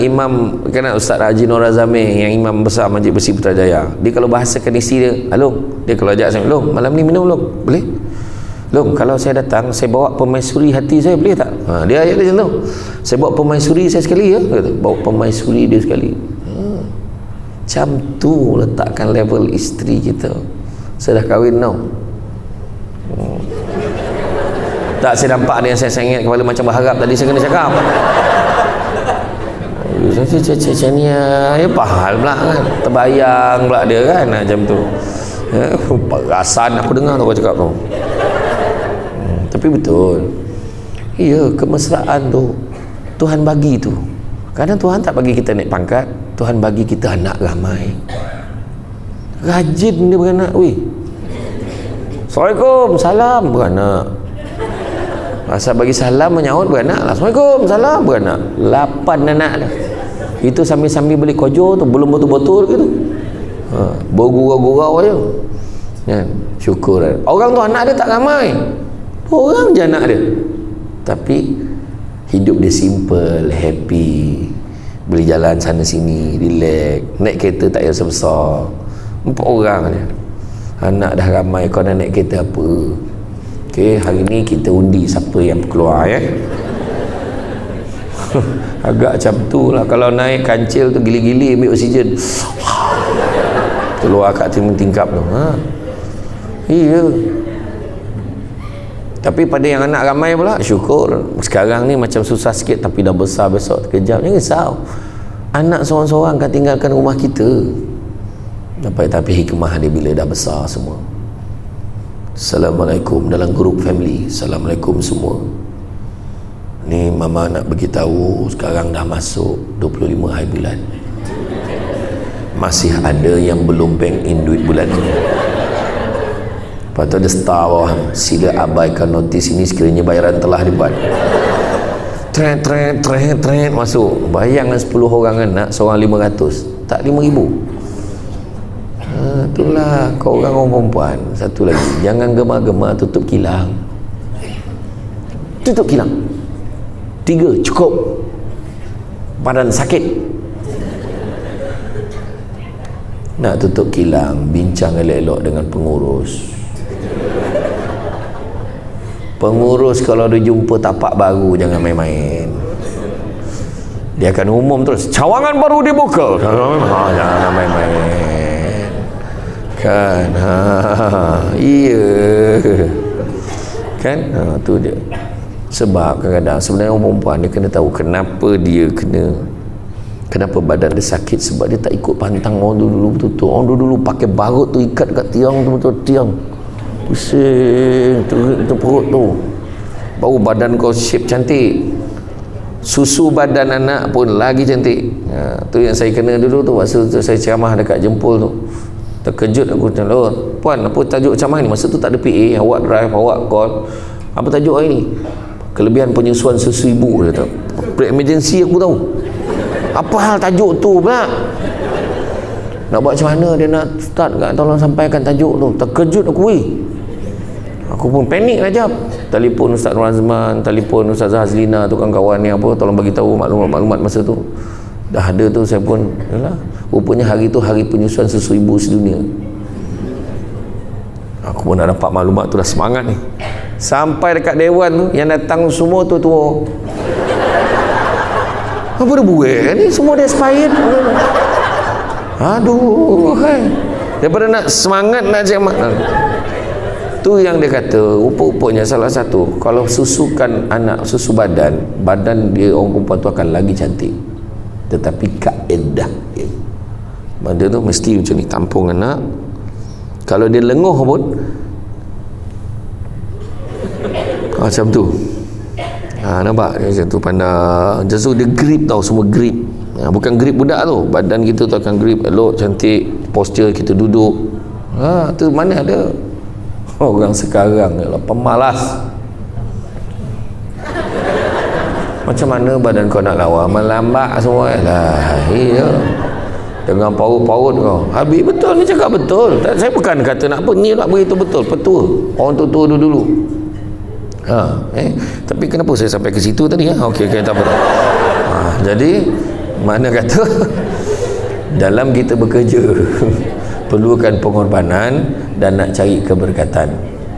Ustaz Haji Nur Azami, yang imam besar Masjid Besi Putrajaya. Dia kalau bahasakan isteri dia, Long, dia kalau ajak saya, Long, malam ni minum Long, boleh? Long, kalau saya datang, saya bawa permaisuri hati saya, boleh tak? Dia ayat dia macam tu. Saya bawa permaisuri saya sekali ya. Kata, bawa permaisuri dia sekali. Macam tu letakkan level isteri kita. Saya dah kahwin tau. Tak, saya nampak dia, saya ingat kepala macam berharap tadi saya kena cakap. Macam ni ya, pahal pula kan, terbayang pula dia kan macam tu ya, perasan aku dengar tu kau cakap tu. Tapi betul, iya, kemesraan tu Tuhan bagi tu. Kadang Tuhan tak bagi kita naik pangkat, Tuhan bagi kita anak ramai, rajin dia beranak. Assalamualaikum, salam, beranak. Asal bagi salam menyahut, beranak lah. Assalamualaikum, salam, beranak. 8 anak dah. Itu sambil-sambil beli kojo tu, belum betul-betul gitu. Bergurau-gurau aja. Kan? Syukur. Orang tu anak dia tak ramai. Orang je anak dia. Tapi hidup dia simple, happy. Boleh jalan sana sini, relax. Naik kereta tak payah besar. 4 orang je. Anak dah ramai, kau nak naik kereta apa? Okey, hari ni kita undi siapa yang keluar ya. Agak macam tu lah. Kalau naik kancil tu gili-gili ambil oksigen, keluar kat tingkap tu. Iya. Tapi pada yang anak ramai pula, syukur. Sekarang ni macam susah sikit, tapi dah besar besok terkejap. Jangan risau. Anak seorang-seorang akan tinggalkan rumah kita. Tapi hikmah dia bila dah besar semua. Assalamualaikum dalam grup family. Assalamualaikum semua. Ni mama nak beritahu, sekarang dah masuk 25 hari bulan. Masih ada yang belum bank in duit bulan ni. Lepas tu ada star bawah, sila abaikan notis ini sekiranya bayaran telah dibuat. Tren masuk. Bayangkan 10 orang anak, seorang 500, tak 5,000. Itulah kau orang perempuan. Satu lagi, jangan gemar-gemar tutup kilang. Tutup kilang 3 cukup. Badan sakit. Nak tutup kilang, bincang elok-elok dengan pengurus. Pengurus kalau dia jumpa tapak baru, jangan main-main. Dia akan umum terus, cawangan baru dibuka. Jangan main-main. Kan, iya kan, tu dia. Sebab kadang-kadang sebenarnya orang perempuan dia kena tahu kenapa badan dia sakit. Sebab dia tak ikut pantang orang dulu betul-betul. Orang dulu pakai barut tu, ikat kat tiang tu, betul tiang pusing tu perut tu, baru badan kau shape cantik. Susu badan anak pun lagi cantik. Tu yang saya kena dulu tu. Masa tu saya ceramah dekat Jempol tu, terkejut aku macam, puan, apa tajuk ceramah ni? Masa tu tak ada PA, awak drive, awak call. Apa tajuk hari ni? Kelebihan penyusuan susu ibu. Dia kata pre-emergency. Aku tahu apa hal tajuk tu pula. Nak buat macam mana dia nak start kat, tolong sampaikan tajuk tu. Terkejut aku. Aku pun panik aja. Telefon Ustaz Nur Azman, telefon Ustazah Hazlina tu, kawan-kawan ni apa, tolong bagi tahu maklumat-maklumat masa tu. Dah ada tu, saya pun yalah, rupanya hari tu hari penyusuan susu ibu sedunia. Aku pun dah dapat maklumat tu, dah semangat ni. Sampai dekat dewan tu, yang datang semua tu tua. Apa dah buat ni? Semua dah expired. Aduh, hai. Daripada nak semangat nak cemat. Tu yang dia kata, rupa-rupanya salah satu, kalau susukan anak, susu badan dia orang perempuan tu akan lagi cantik. Tetapi kaedah dia, benda tu mesti macam ni, tampung anak. Kalau dia lenguh pun macam tu. Nampak dia macam tu, pandang macam tu, dia grip tau, semua grip. Bukan grip budak tu, badan kita tu akan grip elok, cantik, posture kita duduk. Tu mana ada orang sekarang ialah pemalas. Macam mana badan kau nak lawan, melambak semua lah. Iya, dengan paut-paut kau. Habis betul ni, cakap betul. Saya bukan kata nak apa, ni nak beritahu betul, petua. Orang tua dulu. Tapi kenapa saya sampai ke situ tadi? Okey, tak apa. Jadi mana kata dalam kita bekerja perlukan pengorbanan dan nak cari keberkatan.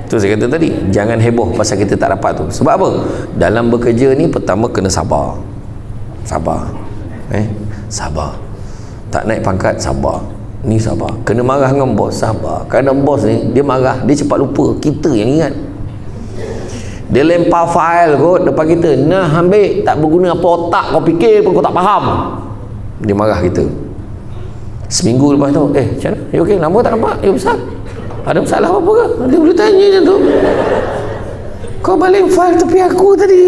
Tu saya kata tadi, jangan heboh pasal kita tak dapat tu. Sebab apa? Dalam bekerja ni pertama kena sabar. Sabar. Tak naik pangkat, sabar. Ni sabar. Kena marah dengan bos, sabar. Kadang bos ni dia marah, dia cepat lupa, kita yang ingat. Dia lempar fail kot depan kita, nah ambil, tak berguna apa otak kau fikir pun kau tak faham. Dia marah kita. Seminggu lepas tu, macam mana? You okey? Lama tak nampak? You besar? Ada masalah apa ke? Dia boleh tanya macam tu. Kau balik file tepi aku tadi.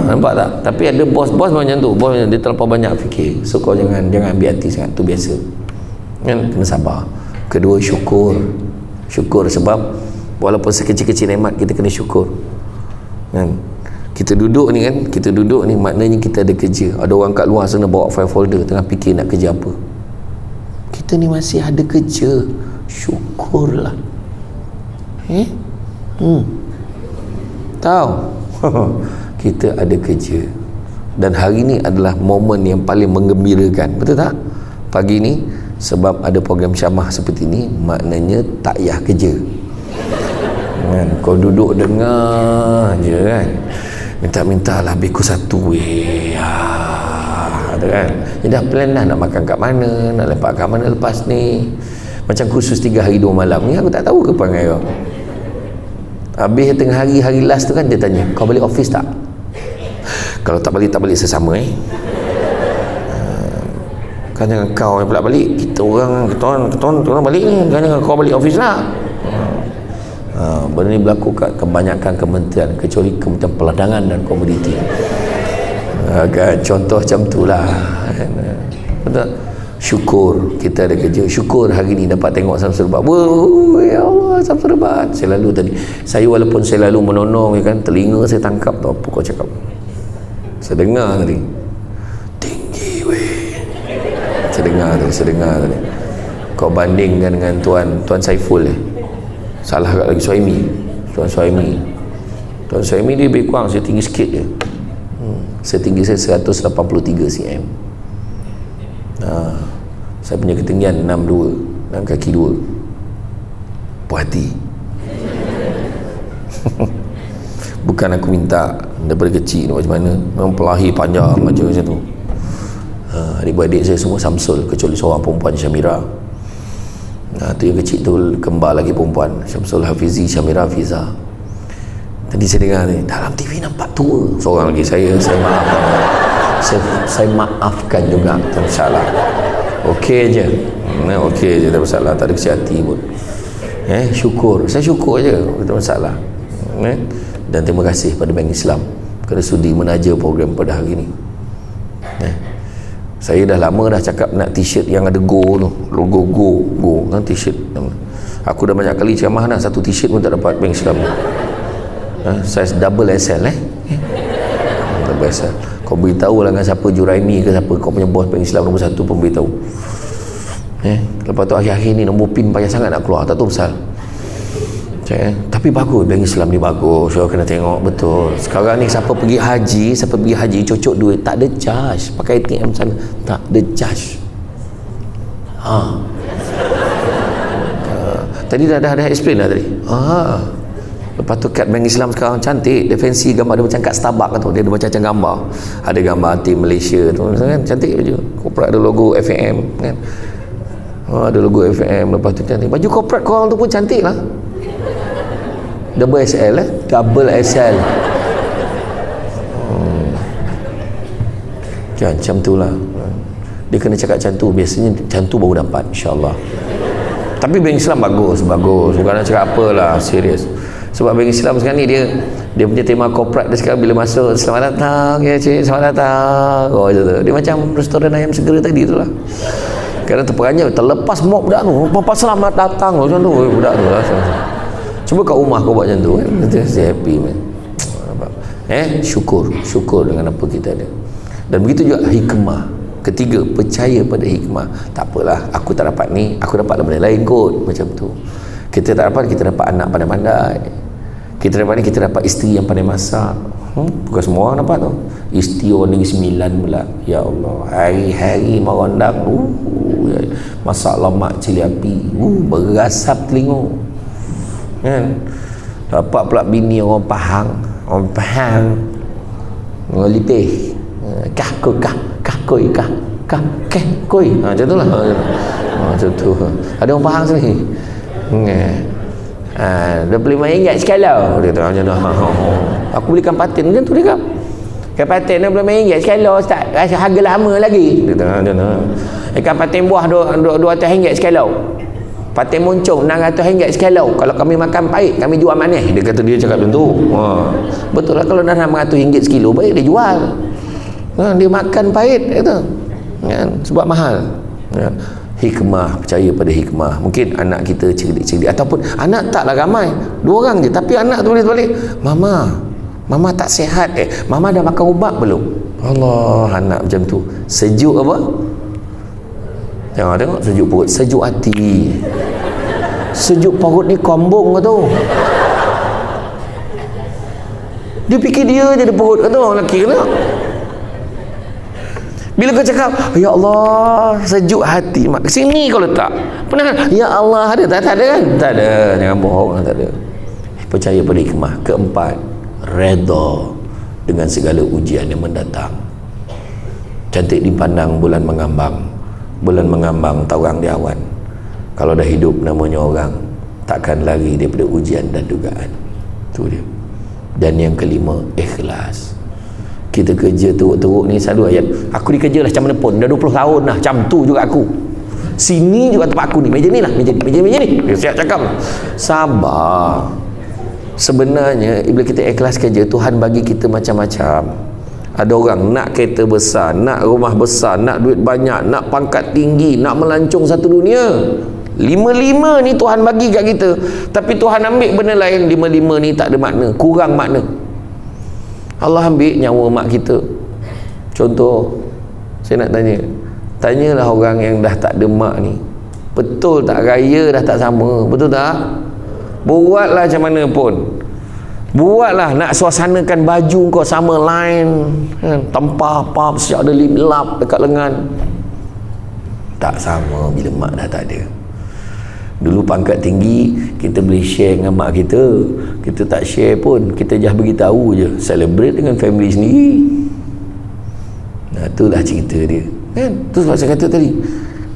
Nampak tak? Tapi ada bos-bos macam tu. Bos dia terlalu banyak fikir. So kau jangan ambil hati sangat. Tu biasa. Kan? Kena sabar. Kedua, syukur. Syukur sebab walaupun sekecil-kecil nikmat, kita kena syukur. Kan? Kita duduk ni maknanya kita ada kerja. Ada orang kat luar sana bawa file folder tengah fikir nak kerja apa. Kita ni masih ada kerja. Syukurlah. Tahu? Kita ada kerja. Dan hari ni adalah momen yang paling menggembirakan. Betul tak? Pagi ni sebab ada program syamah seperti ni, maknanya tak payah kerja. Kan? Kau duduk dengar je kan, minta-mintalah biku satu kan. Jadi dah plan dah nak makan kat mana, nak lepak kat mana lepas ni. Macam khusus 3 hari 2 malam ni, aku tak tahu ke perangai kau. Habis tengah hari last tu kan, dia tanya, kau balik office tak? Kalau tak balik sesama kan jangan kau yang pula balik, kita orang balik ni, kan jangan kau balik office lah. Benda ni berlaku kat kebanyakan kementerian, kecuali Kementerian Perdagangan dan Komoditi. Kan contoh macam tu lah. Betul? Syukur kita ada kerja. Syukur hari ni dapat tengok Samsul Rebat. Ya Allah, Samsul Rebat. Saya lalu tadi, walaupun saya lalu menonong kan, telinga saya tangkap tu apa kau cakap. Saya dengar tadi, tinggi weh. Saya dengar tadi. Kau bandingkan dengan Tuan Saiful salah kat lagi Tuan Suhaimi dia lebih kurang, saya tinggi sikit je. Setinggi saya 183 cm. Saya punya ketinggian 6 kaki 2. Puas hati. Bukan aku minta daripada kecil macam mana, memang pelahi panjang macam tu. Adik-beradik saya semua Samsul, kecuali seorang perempuan, Syamira. Tu yang kecil tu kembar lagi perempuan, Syamsul Hafizi, Syamira Hafiza. Tadi saya dengar ni, dalam TV nampak tua seorang lagi. Saya maafkan. Saya maafkan juga, tak masalah. Okey je, tak masalah, tak ada kecil hati pun. Syukur, saya syukur je, tak masalah. Dan terima kasih pada Bank Islam kerana sudi menaja program pada hari ni. Saya dah lama dah cakap nak t-shirt yang ada go tu, logo go kan, t-shirt. Aku dah banyak kali ceramah dah, satu t-shirt pun tak dapat Bank Islam. Saiz double XL double XL. Kau beritahu lah dengan siapa, Juraimi ke siapa, kau punya bos Bank Islam nombor 1 pun beritahu. Lepas tu akhir-akhir ni nombor PIN payah sangat nak keluar, tak tahu pasal. Tapi bagus, bank Islam ni bagus. So kena tengok betul. Sekarang ni siapa pergi haji cocok duit, tak ada charge. Pakai ATM sana, tak ada charge. Tadi dah explain dah tadi. Lepas tu kad bank Islam sekarang cantik, dia fancy, gambar dia macam kad Starbucks tu, dia ada macam gambar. Ada gambar tim Malaysia tu kan, cantik baju. Corporate ada logo FM kan. Ada logo FM, lepas tu cantik. Baju corporate korang tu pun cantik lah. Double XL double XL. Macam tu lah. Dia kena cakap macam tu. Biasanya macam tu baru dapat, insyaAllah. Tapi bank Islam bagus. Bukan nak cakap apalah, serius. Sebab bank Islam sekarang ni dia punya tema corporate dia sekarang bila masuk, selamat datang ya cik, selamat datang. Itu tu. Dia macam restoran ayam segera tadi tu lah. Kadang terperanjat, terlepas mop budak tu, papa selamat datang macam tu budak tu lah. Cuba kat rumah kau buat macam tu kan, nanti saya happy man. Syukur dengan apa kita ada. Dan begitu juga hikmah. Ketiga, percaya pada hikmah. Tak apalah, aku tak dapat ni, aku dapat benda lain kot, macam tu. Kita tak dapat, kita dapat anak pandai-pandai. Kita dapat ni, kita dapat isteri yang pandai masak. Bukan semua orang dapat tu. Isteri orang Negeri Sembilan pula. Ya Allah, hari-hari merondang, masak lemak cili api, berasap telinga kan. Dapat pula bini orang Pahang ngelipih koi macam tu lah. Macam tu ada orang Pahang sini RM25 sekala, dia tahu macam tu. Aku belikan patin macam tu dia ikan patin RM25 sekala Ustaz, harga lama lagi, dia tahu macam tu. Ikan patin buah RM200 sekala, patin moncong RM600 sekala. Kalau kami makan pahit, kami jual manis. Dia kata, dia cakap macam tu. Betul lah, kalau dah RM600 sekilo, baik dia jual. Dia makan pahit kata. Sebab mahal. Hikmah, percaya pada hikmah. Mungkin anak kita cerdik-cerdik, ataupun anak taklah ramai, 2 orang je, tapi anak tu boleh balik, Mama tak sihat. Mama dah makan ubat belum? Allah, anak macam tu. Sejuk apa? Tengok sejuk perut, sejuk hati. Sejuk perut ni kombong ke tu? Dia fikir dia je ada perut ke tu, lelaki ke tu? Bila kau cakap, ya Allah, sejuk hati, mak sini kau letak. Pernah kan? Ya Allah, ada tak ada kan? Tak ada, jangan bohong, tak ada. Percaya pada hikmah. Keempat, redha dengan segala ujian yang mendatang. Cantik dipandang bulan mengambang. Bulan mengambang taurang di awan. Kalau dah hidup namanya orang, takkan lari daripada ujian dan dugaan. Itu dia. Dan yang kelima, ikhlas. Kita kerja teruk-teruk ni, selalu ayat, aku dikerja lah macam mana pun, dah 20 tahun lah, macam tu juga aku. Sini juga tempat aku ni, meja ni lah, meja ni. Siap cakap, sabar. Sebenarnya bila kita ikhlas kerja, Tuhan bagi kita macam-macam. Ada orang nak kereta besar, nak rumah besar, nak duit banyak, nak pangkat tinggi, nak melancong satu dunia. 5 ni Tuhan bagi kat kita. Tapi Tuhan ambil benda lain. 5 ni tak ada makna, kurang makna. Allah ambil nyawa mak kita. Contoh, saya nak tanyalah orang yang dah tak ada mak ni, betul tak raya dah tak sama? Betul tak? Buatlah macam mana pun, buatlah, nak suasanakan baju kau sama line kan? Tanpa apa, siap ada lap dekat lengan, tak sama bila mak dah tak ada. Dulu pangkat tinggi, kita boleh share dengan mak kita. Kita tak share pun, kita just beritahu je, celebrate dengan family sendiri. Nah, itulah cerita dia kan. Tu sebab saya kata tadi,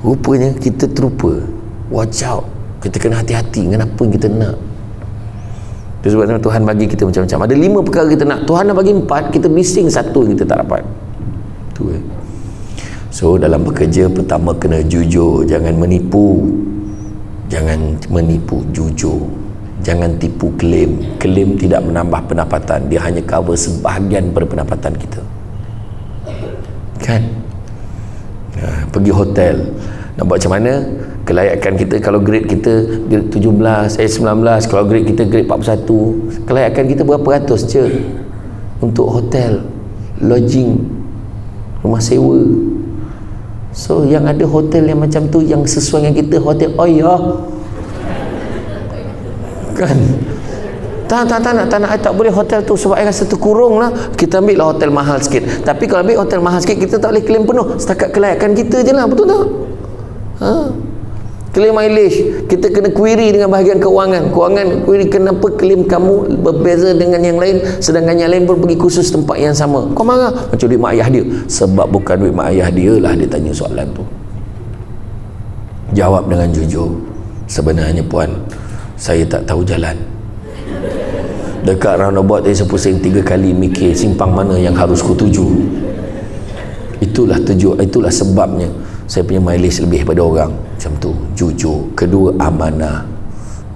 rupanya kita terlupa. Watch out, kita kena hati-hati dengan apa yang kita nak. Itu sebab Tuhan bagi kita macam-macam. Ada 5 perkara kita nak, Tuhan dah bagi 4, kita missing 1 yang kita tak dapat. Tu So dalam bekerja, pertama kena jujur, jangan menipu. Jangan menipu, jujur. Jangan tipu klaim. Klaim tidak menambah pendapatan, dia hanya cover sebahagian daripada pendapatan kita kan. Pergi hotel, nak buat macam mana kelayakan kita? Kalau grade kita grade 19, 19, kalau grade kita grade 41, kelayakan kita berapa ratus je untuk hotel, lodging, rumah sewa. So yang ada hotel yang macam tu, yang sesuai dengan kita, hotel kan. Tak nak, tak boleh hotel tu sebab I rasa terkurung lah. Kita ambil lah hotel mahal sikit. Tapi kalau ambil hotel mahal sikit, kita tak boleh claim penuh setakat kelayakan kita je lah, betul tak? Claim mileage, kita kena query dengan bahagian keuangan query kenapa claim kamu berbeza dengan yang lain, sedangkan yang lain pun pergi khusus tempat yang sama. Kau marah macam duit mak ayah dia, sebab bukan duit mak ayah dia lah dia tanya soalan tu. Jawab dengan jujur, sebenarnya puan, saya tak tahu jalan. Dekat roundabout tadi saya pusing 3 kali mikir simpang mana yang harus ku tuju. Itulah sebabnya saya punya mileage lebih daripada orang. Macam tu, jujur. Kedua, amanah.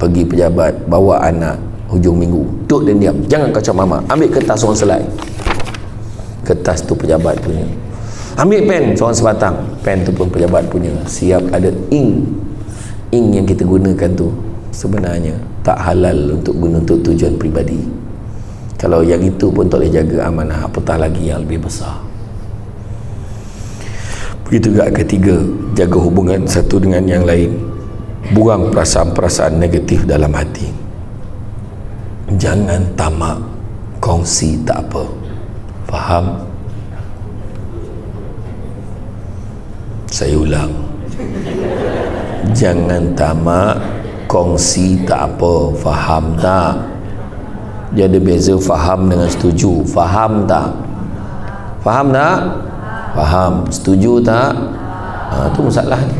Pergi pejabat, bawa anak hujung minggu, duduk dan diam, jangan kacau mama. Ambil kertas orang selai, kertas tu pejabat punya. Ambil pen seorang sebatang, pen tu pun pejabat punya. Siap ada ink yang kita gunakan tu sebenarnya tak halal untuk guna untuk tujuan peribadi. Kalau yang itu pun tak boleh jaga amanah, apatah lagi yang lebih besar. Begitu juga ketiga, jaga hubungan satu dengan yang lain. Buang perasaan-perasaan negatif dalam hati. Jangan tamak, kongsi tak apa. Faham? Saya ulang, jangan tamak, kongsi tak apa. Faham tak? Dia ada beza faham dengan setuju. Faham tak? Faham tak? Faham. Setuju tak? Tu masalah ni.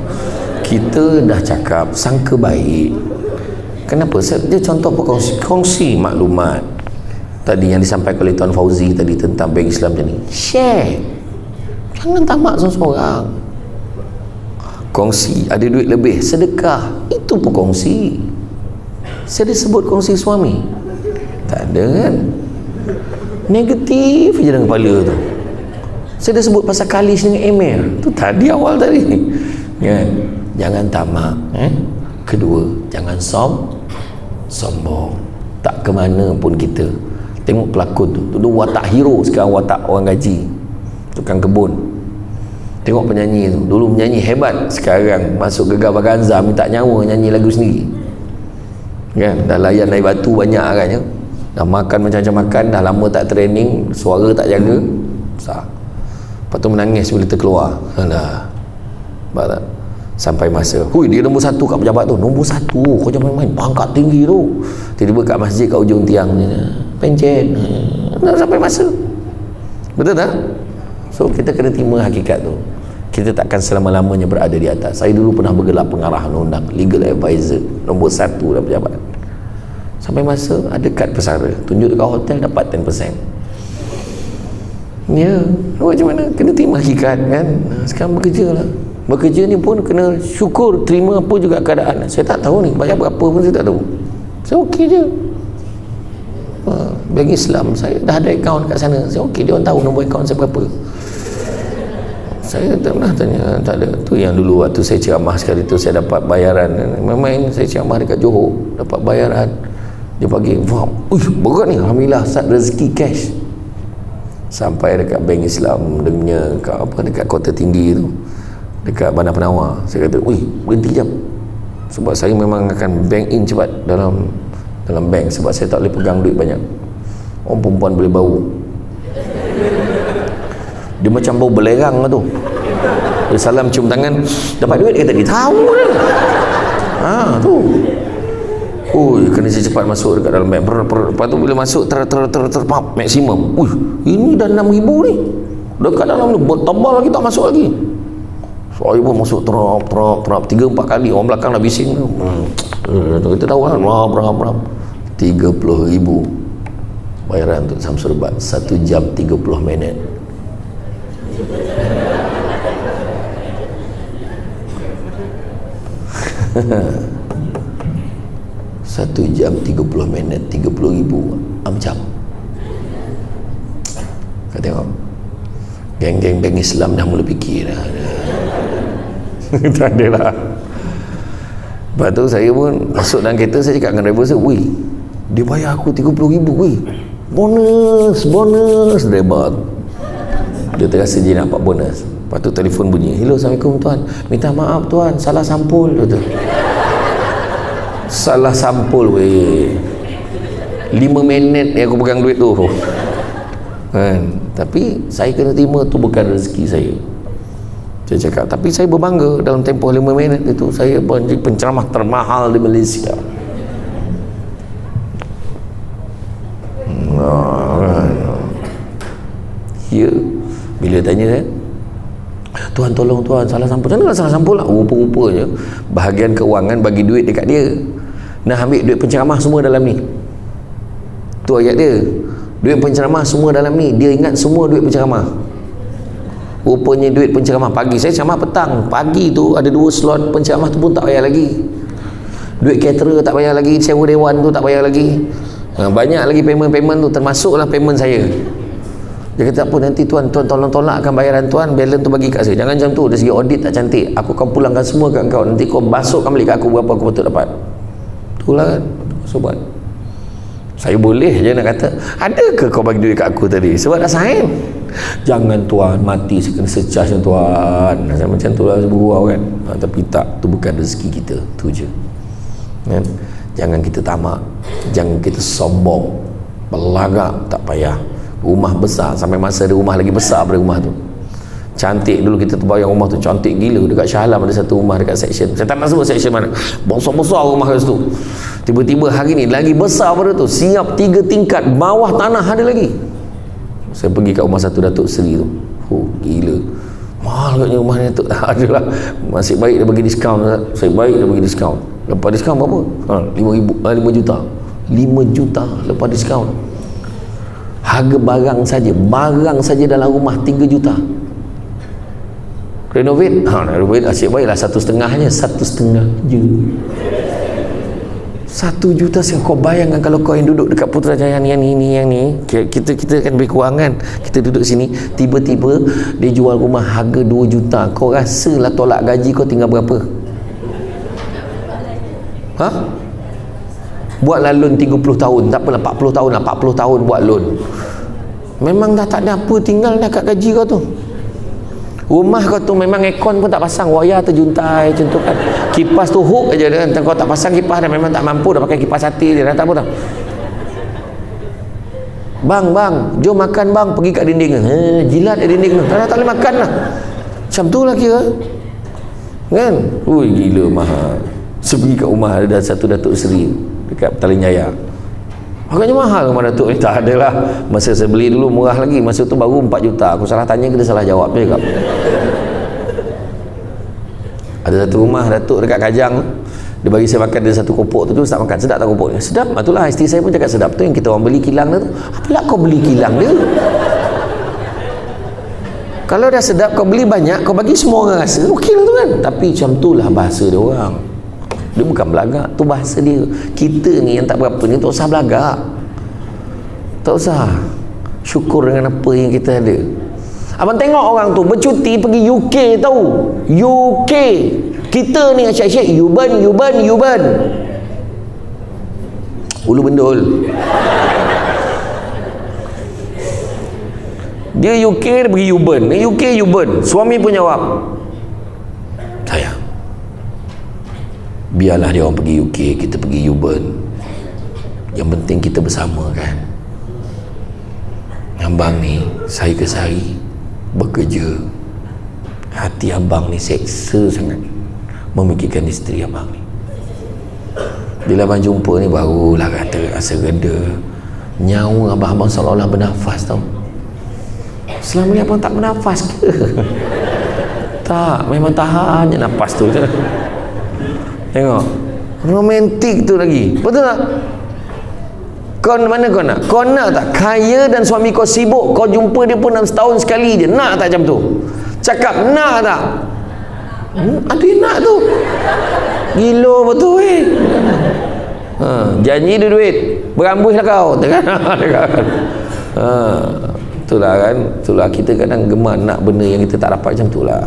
Kita dah cakap sangka baik. Kenapa? Dia contoh kongsi maklumat tadi yang disampaikan oleh Tuan Fauzi tadi tentang Bank Islam tadi. Share, jangan tamak seorang-seorang. Kongsi, ada duit lebih, sedekah, itu pun kongsi. Saya ada sebut kongsi suami? Tak ada kan? Negatif je dalam kepala tu. Saya dah sebut pasal Kalis dengan Emir tu tadi, awal tadi kan? Jangan tamak. Kedua, jangan sombong. Tak ke mana pun kita. Tengok pelakon tu dulu watak hero, sekarang watak orang gaji, tukang kebun. Tengok penyanyi tu, dulu penyanyi hebat, sekarang masuk Gegar Vaganza minta nyawa nyanyi lagu sendiri kan? Dah layan air batu banyak kan ya? Dah makan macam-macam makan, dah lama tak training, suara tak jaga, besar. Lepas tu menangis bila terkeluar. Alah, tak? Sampai masa, hui, dia nombor 1 kat pejabat tu, nombor 1, kau jangan main-main, pangkat tinggi tu. Tiba-tiba kat masjid kat ujung tiang ni, pencet. Sampai masa, betul tak? So kita kena terima hakikat tu. Kita takkan selama-lamanya berada di atas. Saya dulu pernah bergelar pengarah undang, legal advisor, nombor 1 dalam pejabat. Sampai masa ada kad pesara, tunjuk dekat hotel dapat 10%. Ya, macam mana? Kena terima hakikat kan. Sekarang bekerja ni pun kena syukur, terima apa juga keadaan. Saya tak tahu ni bayar berapa pun saya tak tahu. Saya okey je. Bank Islam saya dah ada akaun kat sana, saya okey, dia orang tahu nombor akaun saya berapa. Saya tak pernah tanya, tak ada. Tu yang dulu waktu saya ceramah sekali tu, saya dapat bayaran. Memang saya ceramah dekat Johor, dapat bayaran. Dia bagi, wah, berat ni, alhamdulillah, start rezeki cash. Sampai dekat Bank Islam dekat Kota Tinggi tu, dekat Bandar Penawar, saya kata, berhenti jap, sebab saya memang akan bank in cepat dalam bank, sebab saya tak boleh pegang duit banyak. Orang perempuan boleh bau, dia macam bau belerang lah tu. Dia salam cium tangan, dapat duit, dia kata dia tahu kan. Tu kena cepat masuk dekat dalam bank. Lepas tu bila masuk terpap maksimum, ini dah 6,000 ni dekat dalam ni, bertambah lagi, tak masuk lagi. Saya pun masuk terap 3-4 kali. Orang belakang dah bising tu. Kita tahu kan, berapa 30,000 bayaran untuk Samsul Bat, 1 jam 30 minit. Satu jam 30 minit, 30,000 amcam. Kau tengok, geng-geng Bank Islam dah mula fikir dah. Tak ada lah. Lepas tu saya pun masuk dalam kereta, saya cakap dengan driver saya, dia bayar aku 30,000, bonus driver. Dia terasa dia nak dapat bonus. Lepas tu telefon bunyi, hello, assalamualaikum tuan, minta maaf tuan, salah sampul tu. Salah sampul weh. 5 minit ni aku pegang duit tu kan. Tapi saya kena terima, tu bukan rezeki saya. Saya cakap, tapi saya berbangga dalam tempoh 5 minit itu saya menjadi penceramah termahal di Malaysia. Ya, bila tanya saya, Tuan tolong Tuan, salah sampul. Macam mana salah sampul lah? Rupa-rupanya bahagian keuangan bagi duit dekat dia, nak ambil duit penceramah semua dalam ni. Tu ayat dia, duit penceramah semua dalam ni. Dia ingat semua duit penceramah. Rupanya duit penceramah pagi, saya ceramah petang, pagi tu ada 2 slot penceramah tu pun tak bayar lagi. Duit caterer tak bayar lagi, sewa dewan tu tak bayar lagi. Banyak lagi payment tu, termasuklah payment saya. Dia kata, apa nanti Tuan tolong tolakkan bayaran Tuan, balance tu bagi kat saya. Jangan macam tu, dari segi audit tak cantik. Aku akan pulangkan semua kat kau, nanti kau masukkan balik kat aku berapa aku patut dapat. Itulah kan sobat. Saya boleh je nak kata, adakah kau bagi duit kat aku tadi? Sebab dah sign. Jangan Tuan, mati saya kena secharge Tuan. Macam tu lah bergurau kan. Tapi tak, tu bukan rezeki kita. Tu je kan? Jangan kita tamak, jangan kita sombong, belagak, tak payah. Rumah besar, sampai masa ada rumah lagi besar daripada rumah tu. Cantik, dulu kita terbayang rumah tu cantik gila. Dekat Shah Alam ada satu rumah dekat section, saya tak nak sebut section mana, besar-besar rumah kat situ. Tiba-tiba hari ni lagi besar pada tu, siap 3 tingkat, bawah tanah ada lagi. Saya pergi kat rumah satu Datuk Seri tu, gila mahal katnya rumah ni. Datuk adalah, nasib baik dia bagi diskaun. Saya baik dia bagi diskaun. Lepas diskaun berapa? 5 juta 5 juta lepas diskaun. Harga barang saja dalam rumah 3 juta. Renovate, renovate asyik baiklah 1,5 je, 1,5 je. 1 juta sekarang. Kau bayangkan kalau kau yang duduk dekat Putrajaya yang ni, kita kan lebih kurang kan, kita duduk sini, tiba-tiba dia jual rumah harga 2 juta. Kau rasalah tolak gaji kau tinggal berapa? Buatlah loan 30 tahun, tak apalah 40 tahun lah, 40 tahun buat loan. Memang dah tak ada apa, tinggal dah kat gaji kau tu. Rumah kau tu memang aircon pun tak pasang, wayar terjuntai macam tu kan. Kipas tu hook aja kan. Kau tak pasang kipas dah, memang tak mampu dah pakai kipas hati dia dah, tak apa tau. Bang, jom makan bang, pergi kat dinding. Jilat kat dinding tu. Tak boleh makan lah. Macam tu lah kira. Kan? Ui, gila mahal. Saya pergi kat rumah ada satu Datuk Seri dekat Petaling Jaya. Agaknya mahal rumah Datuk ni. Tak adalah. Masa saya beli dulu murah lagi. Masa tu baru 4 juta. Aku salah tanya ke dia salah jawab je kak. Ada satu rumah Datuk dekat Kajang. Dia bagi saya makan, dia satu kopok tu tak makan. Sedap tak kopok ni? Sedap. Itulah isteri saya pun cakap sedap. Tu yang kita orang beli kilang tu. Apalah kau beli kilang dia? Kalau dah sedap kau beli banyak, kau bagi semua orang rasa. Okey lah tu kan. Tapi macam tu lah bahasa dia orang. Dia bukan belagak, tu bahasa dia. Kita ni yang tak berapa ni tak usah belagak, tak usah, syukur dengan apa yang kita ada. Abang tengok orang tu bercuti pergi UK tahu, UK. Kita ni asyik-asyik Yuban Ulu Bendul. Dia UK, dia pergi Yuban. UK Yuban. Suami pun jawab, sayang, biarlah dia orang pergi UK, kita pergi Yuban. Yang penting kita bersama kan. Abang ni saya ke sehari bekerja, hati abang ni seksa sangat memikirkan isteri abang ni. Bila abang jumpa ni barulah kata rasa reda. Nyawa abang seolah-olah bernafas tau. Selama ni abang tak bernafas ke? Tak, memang tahan je nafas tu. Tengok, romantik tu lagi, betul tak? Kau mana kau nak? Kau nak tak kaya dan suami kau sibuk, kau jumpa dia pun dalam setahun sekali je? Nak tak macam tu? Cakap nak tak? Ada yang nak tu. Gila betul janji dia duit, berambus lah kau. Itulah kan. Itulah kita kadang gemar nak benda yang kita tak dapat macam tu lah.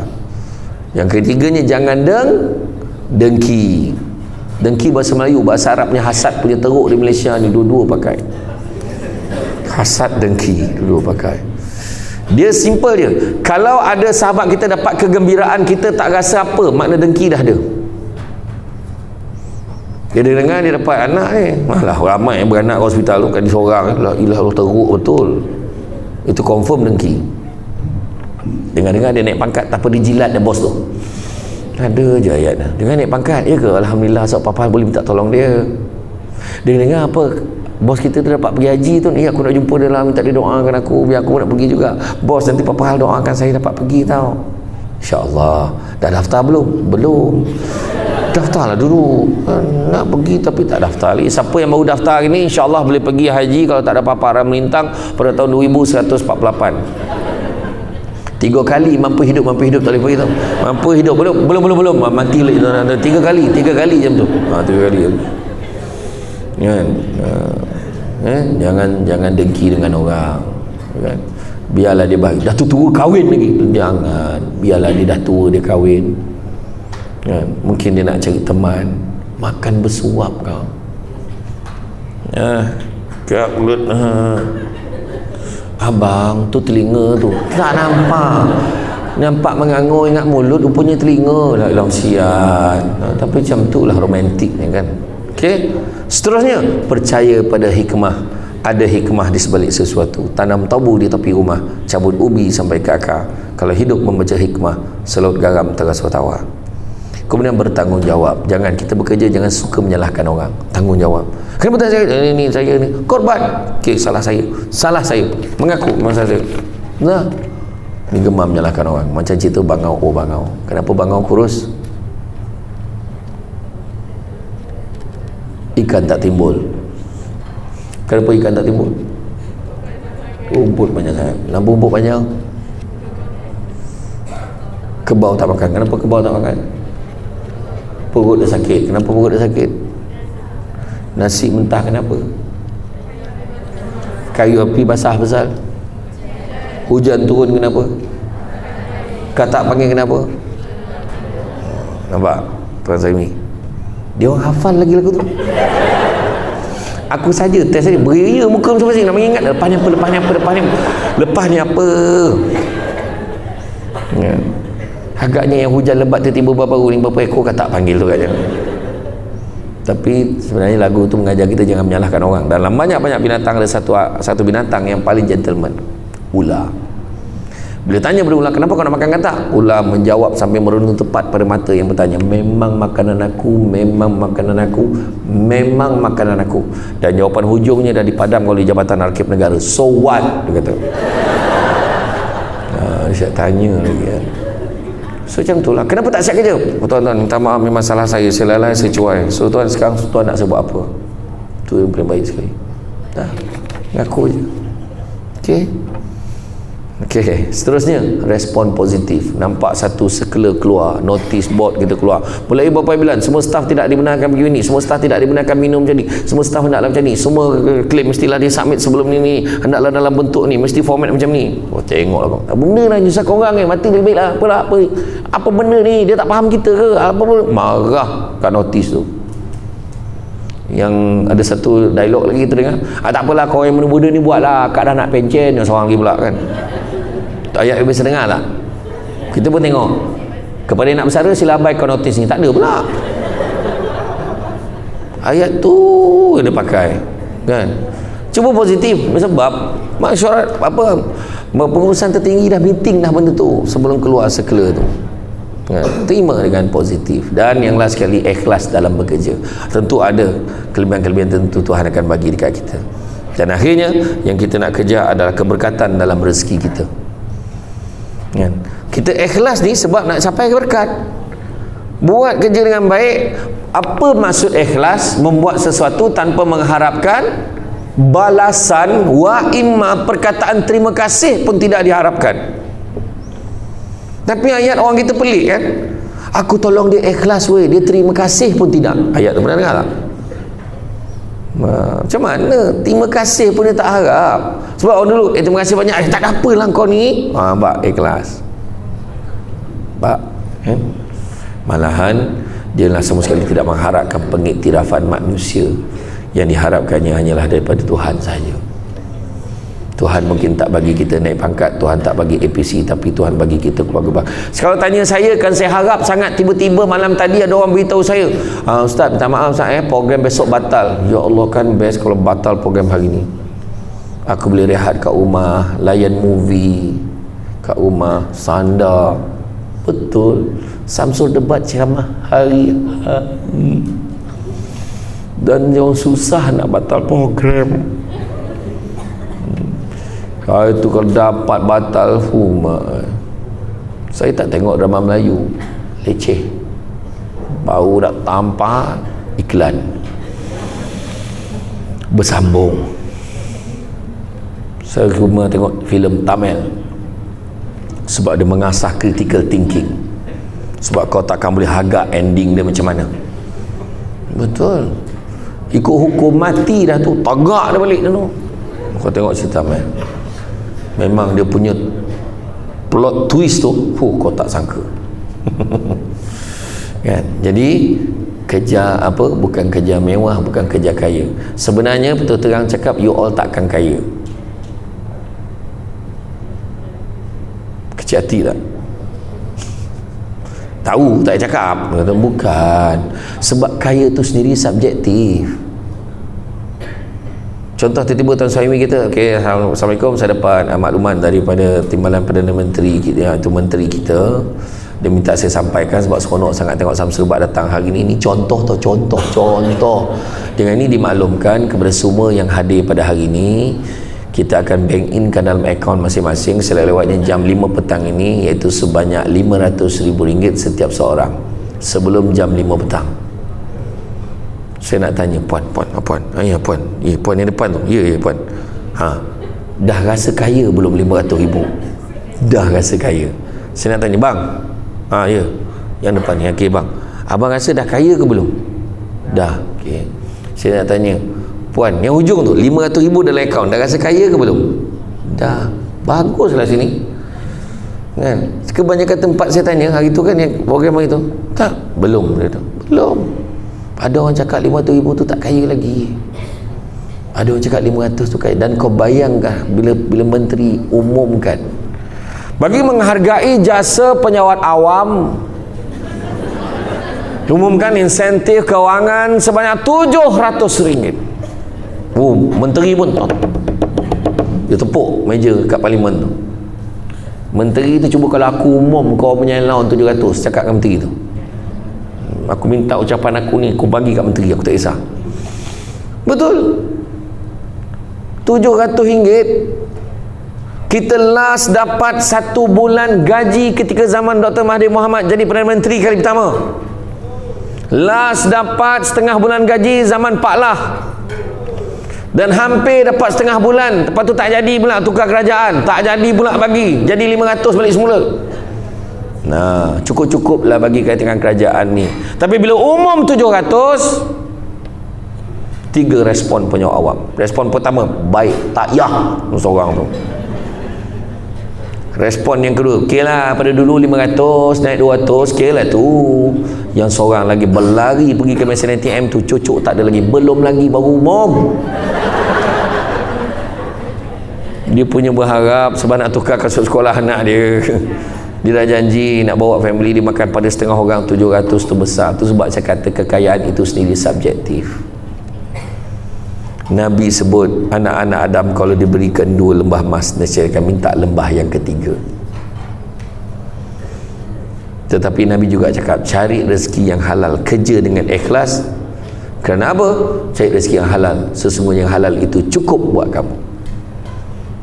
Yang ketiganya, jangan dengki. Dengki bahasa Melayu, bahasa Arabnya hasad punya teruk di Malaysia ni, dua-dua pakai. Hasad, dengki, dua-dua pakai. Dia simple je. Kalau ada sahabat kita dapat kegembiraan, kita tak rasa apa, makna dengki dah ada. Dia dengar dia dapat anak ni, malah ramai yang beranak ke hospital tu kan dia seorang, la ilah Allah, teruk betul. Itu confirm dengki. Dengar-dengar dia naik pangkat, tak apa dijilat dia bos tu. Ada je ayat dah. Dengar naik pangkat, ya ke? Alhamdulillah, sebab papa boleh minta tolong dia. Dia dengar apa? Bos kita tu dapat pergi haji tu, ya aku nak jumpa dia lah, minta dia doakan aku, biar aku nak pergi juga. Bos, nanti papa doakan saya dapat pergi tau. InsyaAllah. Dah daftar belum? Belum. Daftarlah dulu. Nak pergi tapi tak daftar lagi. Siapa yang baru daftar ini, insyaAllah boleh pergi haji kalau tak ada paparan melintang pada tahun 2148. 3 kali mampu hidup tak boleh pergi tau. Mampu hidup belum mati lagi 3 kali jam tu. 3 kali kan. Jangan dengki dengan orang kan. Biarlah dia baik. Dah tua kahwin lagi. Jangan. Biarlah dia dah tua dia kahwin kan. Mungkin dia nak cari teman, makan bersuap kau. Kat mulut abang tu telinga tu tak nampak mengangur ingat mulut, rupanya telinga lah. Ilang siat. Tapi macam tu lah romantiknya kan. Okey, seterusnya percaya pada hikmah. Ada hikmah di sebalik sesuatu. Tanam tabu di tepi rumah, cabut ubi sampai ke akar. Kalau hidup membaca hikmah, selaut garam terasa tawa. Kemudian bertanggungjawab. Jangan kita bekerja, jangan suka menyalahkan orang. Tanggungjawab. Kenapa tak saya ni saya ni korban? Okey, salah saya. Mengaku memang salah saya. Nah, ni gemam menyalahkan orang. Macam cerita bangau. Kenapa bangau kurus? Ikan tak timbul. Kenapa ikan tak timbul? Rumput banyak sangat. Lampu rumput panjang. Kebau tak makan. Kenapa kebau tak makan? Perut dah sakit. Kenapa perut dah sakit? Nasi mentah kenapa? Kayu api basah besar. Hujan turun kenapa? Katak panggil kenapa? Nampak? Tuan Saimi, dia orang hafal lagi lagu tu. Aku saja test saja beria muka masing-masing nak mengingat lepas ni apa ya. Agaknya yang hujan lebat tiba-tiba baru ni berapa ekor katak panggil tu katnya. Tapi sebenarnya lagu tu mengajar kita jangan menyalahkan orang. Dalam banyak-banyak binatang ada satu binatang yang paling gentleman, ular. Bila tanya pada ular, kenapa kau nak makan katak? Ular menjawab sambil merundung tepat pada mata yang bertanya, memang makanan aku. Dan jawapan hujungnya dah dipadam oleh Jabatan Arkib Negara. So what? Dia kata. Saya tanya lagi kan. So macam tu lah. Kenapa tak siap kerja? Tuan-tuan, minta maaf, memang salah saya lalai, saya cuai. So tuan, sekarang tuan nak saya buat apa? Itu yang paling baik sekali. Dah, ngaku je. Okey, seterusnya respon positif. Nampak satu sekela keluar, notice board kita keluar. Mulai beberapa bulan, semua staf tidak dibenarkan begini, semua staf tidak dibenarkan minum macam ni, semua staf hendaklah macam ni, semua klaim mestilah dia submit sebelum ni, hendaklah dalam bentuk ni, mesti format macam ni. Oh, tengoklah kau. Benda lah nyusahkan orang ni, mati lebih baiklah. Apa benda ni? Dia tak faham kita ke? Apa marah kat notice tu. Yang ada satu dialog lagi kita dengar, tak apalah kau yang muda-muda ni buatlah, akak dah nak pencen, yang seorang lagi pula kan. Ayat yang biasa dengar tak? Kita pun tengok. Kepada yang nak bersara sila abaikan notis ni. Tak ada pula. Ayat tu dia pakai kan. Cuba positif. Sebab masyarakat pengurusan tertinggi dah meeting dah benda tu sebelum keluar sekela tu kan. Terima dengan positif. Dan yang last sekali, ikhlas dalam bekerja. Tentu ada kelebihan-kelebihan tentu Tuhan akan bagi dekat kita. Dan akhirnya yang kita nak kejar adalah keberkatan dalam rezeki kita kan? Kita ikhlas ni sebab nak capai berkat. Buat kerja dengan baik. Apa maksud ikhlas? Membuat sesuatu tanpa mengharapkan balasan, wa imma perkataan terima kasih pun tidak diharapkan. Tapi ayat orang kita pelik kan, aku tolong dia ikhlas weh, dia terima kasih pun tidak. Ayat tu pernah dengar tak? Macam mana? Terima kasih pun dia tak harap. Sebab orang dulu, terima kasih banyak, tak ada apalah kau ni. Bak, ikhlas. Bak, malahan dia sama sekali tidak mengharapkan pengiktirafan manusia. Yang diharapkannya hanyalah daripada Tuhan saja. Tuhan mungkin tak bagi kita naik pangkat, Tuhan tak bagi APC, tapi Tuhan bagi kita keluarga. Kalau tanya saya kan, saya harap sangat tiba-tiba malam tadi ada orang beritahu saya, Ustaz minta maaf Ustaz, program besok batal. Ya Allah, kan best kalau batal program hari ni. Aku boleh rehat kat rumah, layan movie kat rumah, sandar. Betul, Samsul debat ceramah hari-hari, dan yang susah nak batal program. Itu kalau dapat batal, saya tak tengok drama Melayu, leceh, baru nak tampak iklan bersambung. Saya cuma tengok filem Tamil sebab dia mengasah critical thinking, sebab kau takkan boleh agak ending dia macam mana. Betul, ikut hukum mati dah tu, tagak dia balik tu. Kau tengok cerita Tamil, memang dia punya plot twist tu, kau tak sangka. Kan? Jadi kerja apa, bukan kerja mewah, bukan kerja kaya. Sebenarnya betul terang cakap, you all takkan kaya. Kecil hati tak? Tahu tak cakap? Kata bukan, sebab kaya tu sendiri subjektif. Contoh tiba-tiba Tuan Suhaimi kita, okay, Assalamualaikum, saya dapat makluman daripada Timbalan Perdana Menteri kita, itu menteri kita, dia minta saya sampaikan sebab seronok sangat tengok Samsul Debat datang hari ni. Ini contoh tau, contoh. Dengan ini dimaklumkan kepada semua yang hadir pada hari ini, kita akan bank in kan dalam akaun masing-masing selewatnya jam 5 petang ini, iaitu sebanyak RM500,000 setiap seorang sebelum jam 5 petang. Saya nak tanya, puan, ya puan, puan yang depan tu, ya puan, dah rasa kaya belum RM500,000? Dah rasa kaya. Saya nak tanya, bang, ya, yang depan ni, okey bang, abang rasa dah kaya ke belum? Dah. Okey, saya nak tanya, puan yang hujung tu, RM500,000 dalam akaun, dah rasa kaya ke belum? Dah. Baguslah sini, kan? Kebanyakan tempat saya tanya hari tu kan, yang program hari tu, tak, belum. Dia tu, belum. Ada orang cakap RM500,000 tu tak kaya lagi, ada orang cakap 500 tu kaya. Dan kau bayangkan bila menteri umumkan, bagi menghargai jasa penyawat awam, umumkan insentif kewangan sebanyak RM700. Menteri pun dia tepuk meja kat parlimen tu. Menteri tu cuba, kalau aku umum kau punya allowance 700, cakap dengan menteri tu, aku minta ucapan aku ni, aku bagi kat menteri, aku tak kisah. Betul, RM700. Kita last dapat 1 bulan gaji ketika zaman Dr. Mahathir Mohamad jadi Perdana Menteri kali pertama. Last dapat setengah bulan gaji zaman Pak Lah, dan hampir dapat setengah bulan, lepas tu tak jadi pula, tukar kerajaan, tak jadi pula bagi, jadi 500 balik semula. Nah, cukup-cukup lah bagi kaitan kerajaan ni. Tapi bila umum 700, 3 respon penyawat awam. Respon pertama, baik, tak yah seorang tu. Respon yang kedua, okey lah, pada dulu 500 naik 200, okey lah tu. Yang seorang lagi berlari pergi ke mesin ATM tu, cucuk tak ada lagi, belum lagi, baru umum. Dia punya berharap sebab nak tukar kasut sekolah anak dia. Dia dah janji nak bawa family dia makan pada setengah orang, 700 tu besar. Tu sebab saya kata kekayaan itu sendiri subjektif. Nabi sebut anak-anak Adam kalau diberikan 2 lembah emas, nescaya akan minta lembah yang ketiga. Tetapi Nabi juga cakap, cari rezeki yang halal, kerja dengan ikhlas. Kerana apa? Cari rezeki yang halal, sesungguhnya yang halal itu cukup buat kamu.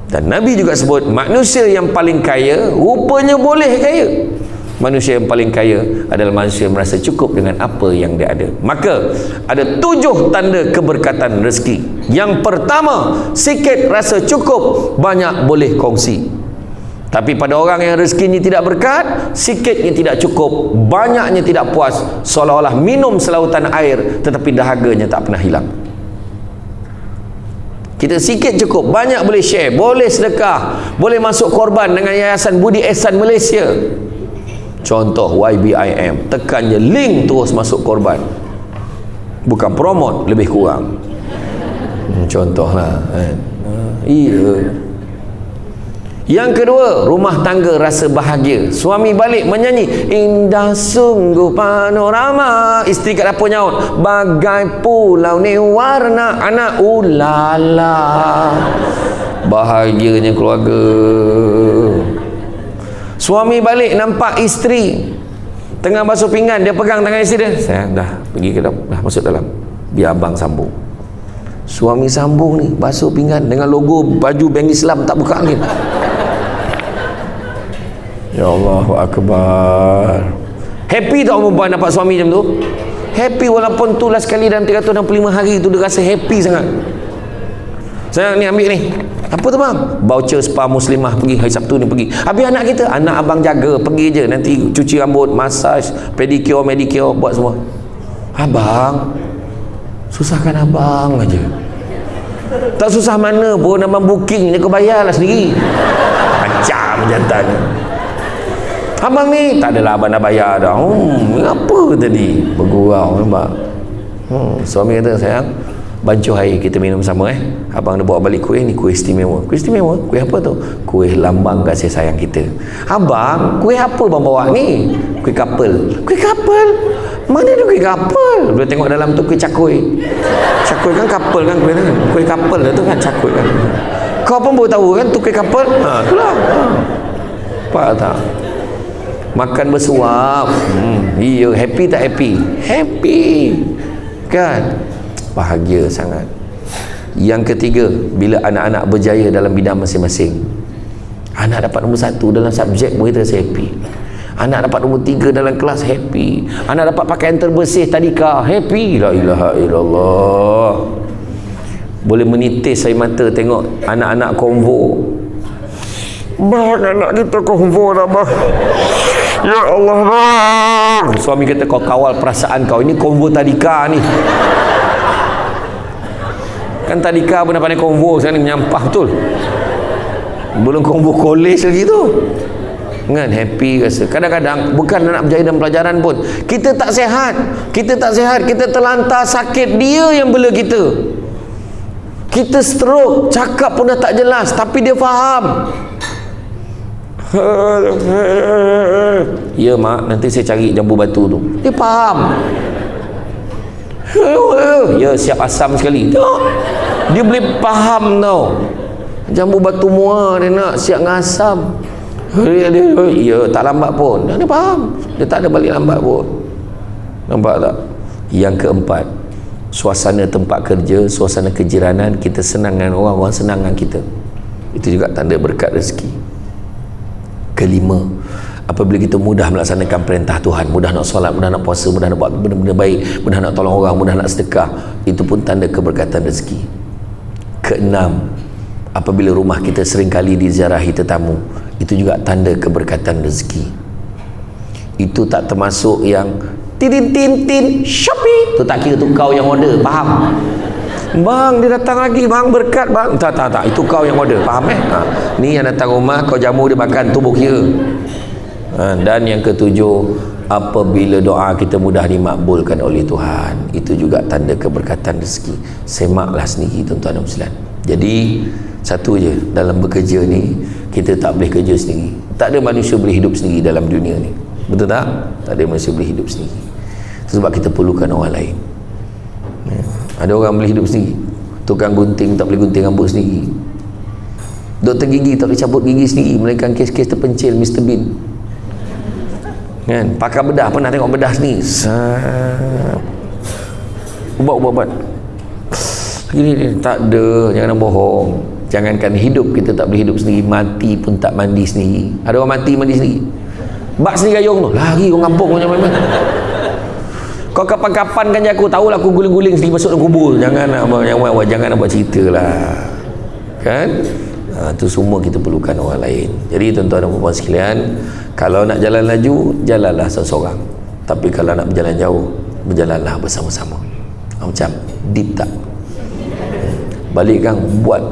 Dan Nabi juga sebut, manusia yang paling kaya rupanya boleh kaya. Manusia yang paling kaya adalah manusia yang merasa cukup dengan apa yang dia ada. Maka ada 7 tanda keberkatan rezeki. Yang pertama, sikit rasa cukup, banyak boleh kongsi. Tapi pada orang yang rezekinya tidak berkat, sikitnya tidak cukup, banyaknya tidak puas, seolah-olah minum selautan air tetapi dahaganya tak pernah hilang. Kita sikit cukup, banyak boleh share, boleh sedekah, boleh masuk korban dengan Yayasan Budi Ehsan Malaysia. Contoh YBIM, tekan je link terus masuk korban, bukan promote, lebih kurang. Contohlah kan. Iya, Yang kedua, rumah tangga rasa bahagia. Suami balik menyanyi, indah sungguh panorama. Isteri kat dapur nyaut, bagai pulau ni warna. Anak, ulala, bahagianya keluarga. Suami balik nampak isteri tengah basuh pinggan, dia pegang tangan isteri dia. Sayang, dah pergi ke dalam, dah masuk dalam, biar abang sambung. Suami sambung ni, basuh pinggan dengan logo baju bank Islam tak buka lagi. Ya Allahu Akbar. Happy tak perempuan dapat suami macam tu? Happy, walaupun tu last kali dalam 365 hari tu dia rasa happy sangat. Sayang, ni ambil ni. Apa tu bang? Voucher spa Muslimah, pergi hari Sabtu ni pergi. Habis anak kita, anak abang jaga, pergi je, nanti cuci rambut, massage, pedicure, medicure, buat semua. Abang, susahkan abang aja. Tak susah mana pun, abang booking je, kau bayarlah sendiri. Macam jantan. Abang ni, tak adalah abang dah bayar dah. Apa tadi? Bergurau nampak. Suami kata, sayang, bancuh air kita minum sama Abang dah bawa balik kuih ni, kuih istimewa. Kuih istimewa? Kuih apa tu? Kuih lambang kasih sayang kita. Abang, kuih apa bang bawa ni? Kuih kapel. Kuih kapel? Mana ada kuih kapel? Dia tengok dalam tu kuih cakui. Cakui kan kapel kan kuih kan? Kuih kapel tu kan cakui kan. Kau pun baru tahu kan tu kuih kapel? Itulah. Apa tak? Makan bersuap. Iya, happy tak happy? Happy. Kan? Bahagia sangat. Yang ketiga, bila anak-anak berjaya dalam bidang masing-masing. Anak dapat nombor 1 dalam subjek pun kita rasa happy. Anak dapat nombor 3 dalam kelas, happy. Anak dapat pakaian terbersih tadika, happy. La ilaha illallah. Boleh menitis air mata tengok anak-anak konvo. Bang, anak kita konvo dah bang. Ya Allah bang. Suami kata, kau kawal perasaan kau, ini konvo tadika ni. Kan tadika pun dah pandai konvo, sekarang ni menyampah betul. Belum konvo college lagi tu. Kan happy rasa. Kadang-kadang bukan nak berjaya dalam pelajaran pun, kita tak sihat, kita terlantar sakit, dia yang bela kita. Kita stroke, cakap pun dah tak jelas, tapi dia faham. Ya mak, nanti saya cari jambu batu tu. Dia faham. Ya, siap asam sekali. Dia boleh faham tau. Jambu batu muar dia nak siap dengan asam. Ya, tak lambat pun. Dia faham. Dia tak ada balik lambat pun. Nampak tak? Yang keempat, suasana tempat kerja, suasana kejiranan, kita senang dengan orang senang dengan kita. Itu juga tanda berkat rezeki. Kelima, apabila kita mudah melaksanakan perintah Tuhan, mudah nak solat, mudah nak puasa, mudah nak buat benda-benda baik, mudah nak tolong orang, mudah nak sedekah, itu pun tanda keberkatan rezeki. Keenam, apabila rumah kita seringkali diziarahi tetamu, itu juga tanda keberkatan rezeki. Itu tak termasuk yang tin Shopee, tu tak kira, tu kau yang order, faham? Bang, dia datang lagi bang, berkat bang. Tak, itu kau yang order, faham ni yang datang rumah, kau jamu dia makan, tu kira. Dan yang ketujuh, apabila doa kita mudah dimakbulkan oleh Tuhan, itu juga tanda keberkatan rezeki. Semaklah sendiri tuan-tuan dan puan. Jadi satu je, dalam bekerja ni kita tak boleh kerja sendiri. Tak ada manusia boleh hidup sendiri dalam dunia ni, betul tak? Tak ada manusia boleh hidup sendiri. Sebab kita perlukan orang lain. Ada orang boleh hidup sendiri, tukang gunting tak boleh gunting rambut sendiri, doktor gigi tak boleh cabut gigi sendiri, melainkan kes-kes terpencil Mr. Bean. Kan? Pakar bedah pernah tengok bedah sendiri, ubat-ubat gini, tak ada. Jangan bohong. Jangankan hidup, kita tak boleh hidup sendiri, mati pun tak mandi sendiri. Ada orang mati sendiri, bak sendiri gayung tu, lari orang kampung macam mana. Kau kapan-kapan kan je aku tahulah, aku guling-guling sendiri masuk dalam kubur. Jangan nak buat cerita lah. Kan? Itu semua kita perlukan orang lain. Jadi tuan-tuan dan puan-puan sekalian, kalau nak jalan laju, jalanlah seorang. Tapi kalau nak berjalan jauh, berjalanlah bersama-sama. Macam deep tak? Balik kan,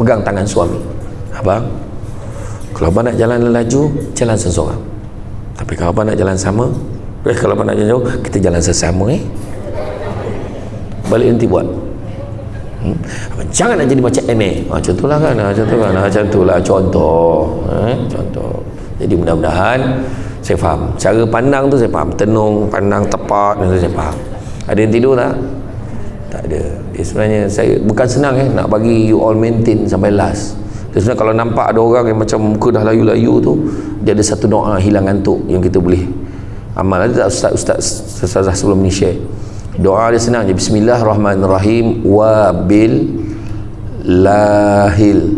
pegang tangan suami. Abang, kalau abang nak jalan laju, jalan seorang. Tapi kalau abang nak jalan sama, kalau abang nak jalan jauh, kita jalan sesama. Balik nanti buat. Jangan nak jadi macam macam itulah kan, macam itulah contoh. Jadi mudah-mudahan saya faham cara pandang tu, saya faham tenung, pandang tepat, saya faham. Ada yang tidur tak ada. Dia sebenarnya saya bukan senang nak bagi you all maintain sampai last. Dia sebenarnya kalau nampak ada orang yang macam muka dah layu-layu tu, dia ada satu doa hilang ngantuk yang kita boleh amal. Ada tak ustaz sebelum ni share doa dia? Senang je, bismillahirrahmanirrahim, wabil lahil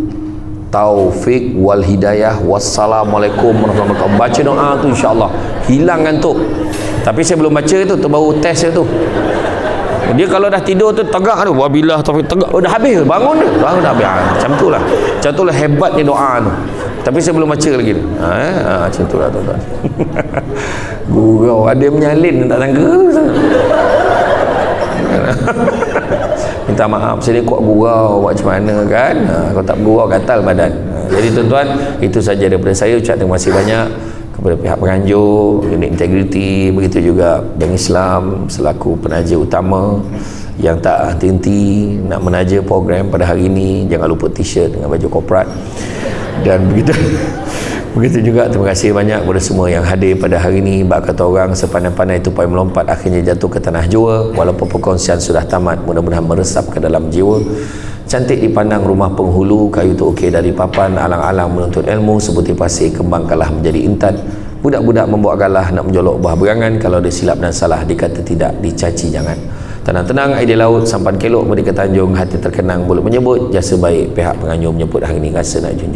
taufik wal hidayah wassalamualaikum warahmatullahi wabarakatuh. Baca doa tu insya-Allah hilang ngantuk. Tapi saya belum baca tu baru test dia tu. Dia kalau dah tidur tu tegak tu, wabillah taufik, tegak, dah habis, bangun dah habis. Macam tu lah hebatnya doa tu. Tapi saya belum baca lagi. Macam tu lah tuan-tuan. Gurau ada menyalin tak sangka. Minta maaf, saya ni kuat gurau macam mana kan. Kalau tak gurau gatal badan. Jadi tuan-tuan, itu saja daripada saya. Ucap terima kasih banyak kepada pihak penganjur, unit integriti, begitu juga Bank Islam selaku penaja utama yang tak henti-henti nak menaja program pada hari ini. Jangan lupa t-shirt dengan baju korporat. Dan begitu juga terima kasih banyak kepada semua yang hadir pada hari ini. Bak kata orang, sepandai-pandai tupai melompat akhirnya jatuh ke tanah jua. Walaupun perkongsian sudah tamat, mudah-mudahan meresap ke dalam jiwa. Cantik dipandang rumah penghulu, kayu tu okey dari papan, alang-alang menuntut ilmu, seperti pasir kembang kalah menjadi intan. Budak-budak membawa galah nak menjolok buah berangan, kalau dia silap dan salah dikata tidak, dicaci jangan. Tenang-tenang air di laut, sampan kelok Merdeka Tanjung, hati terkenang mulut menyebut, jasa baik pihak penganjur menyebut hari ini rasa nak junjung.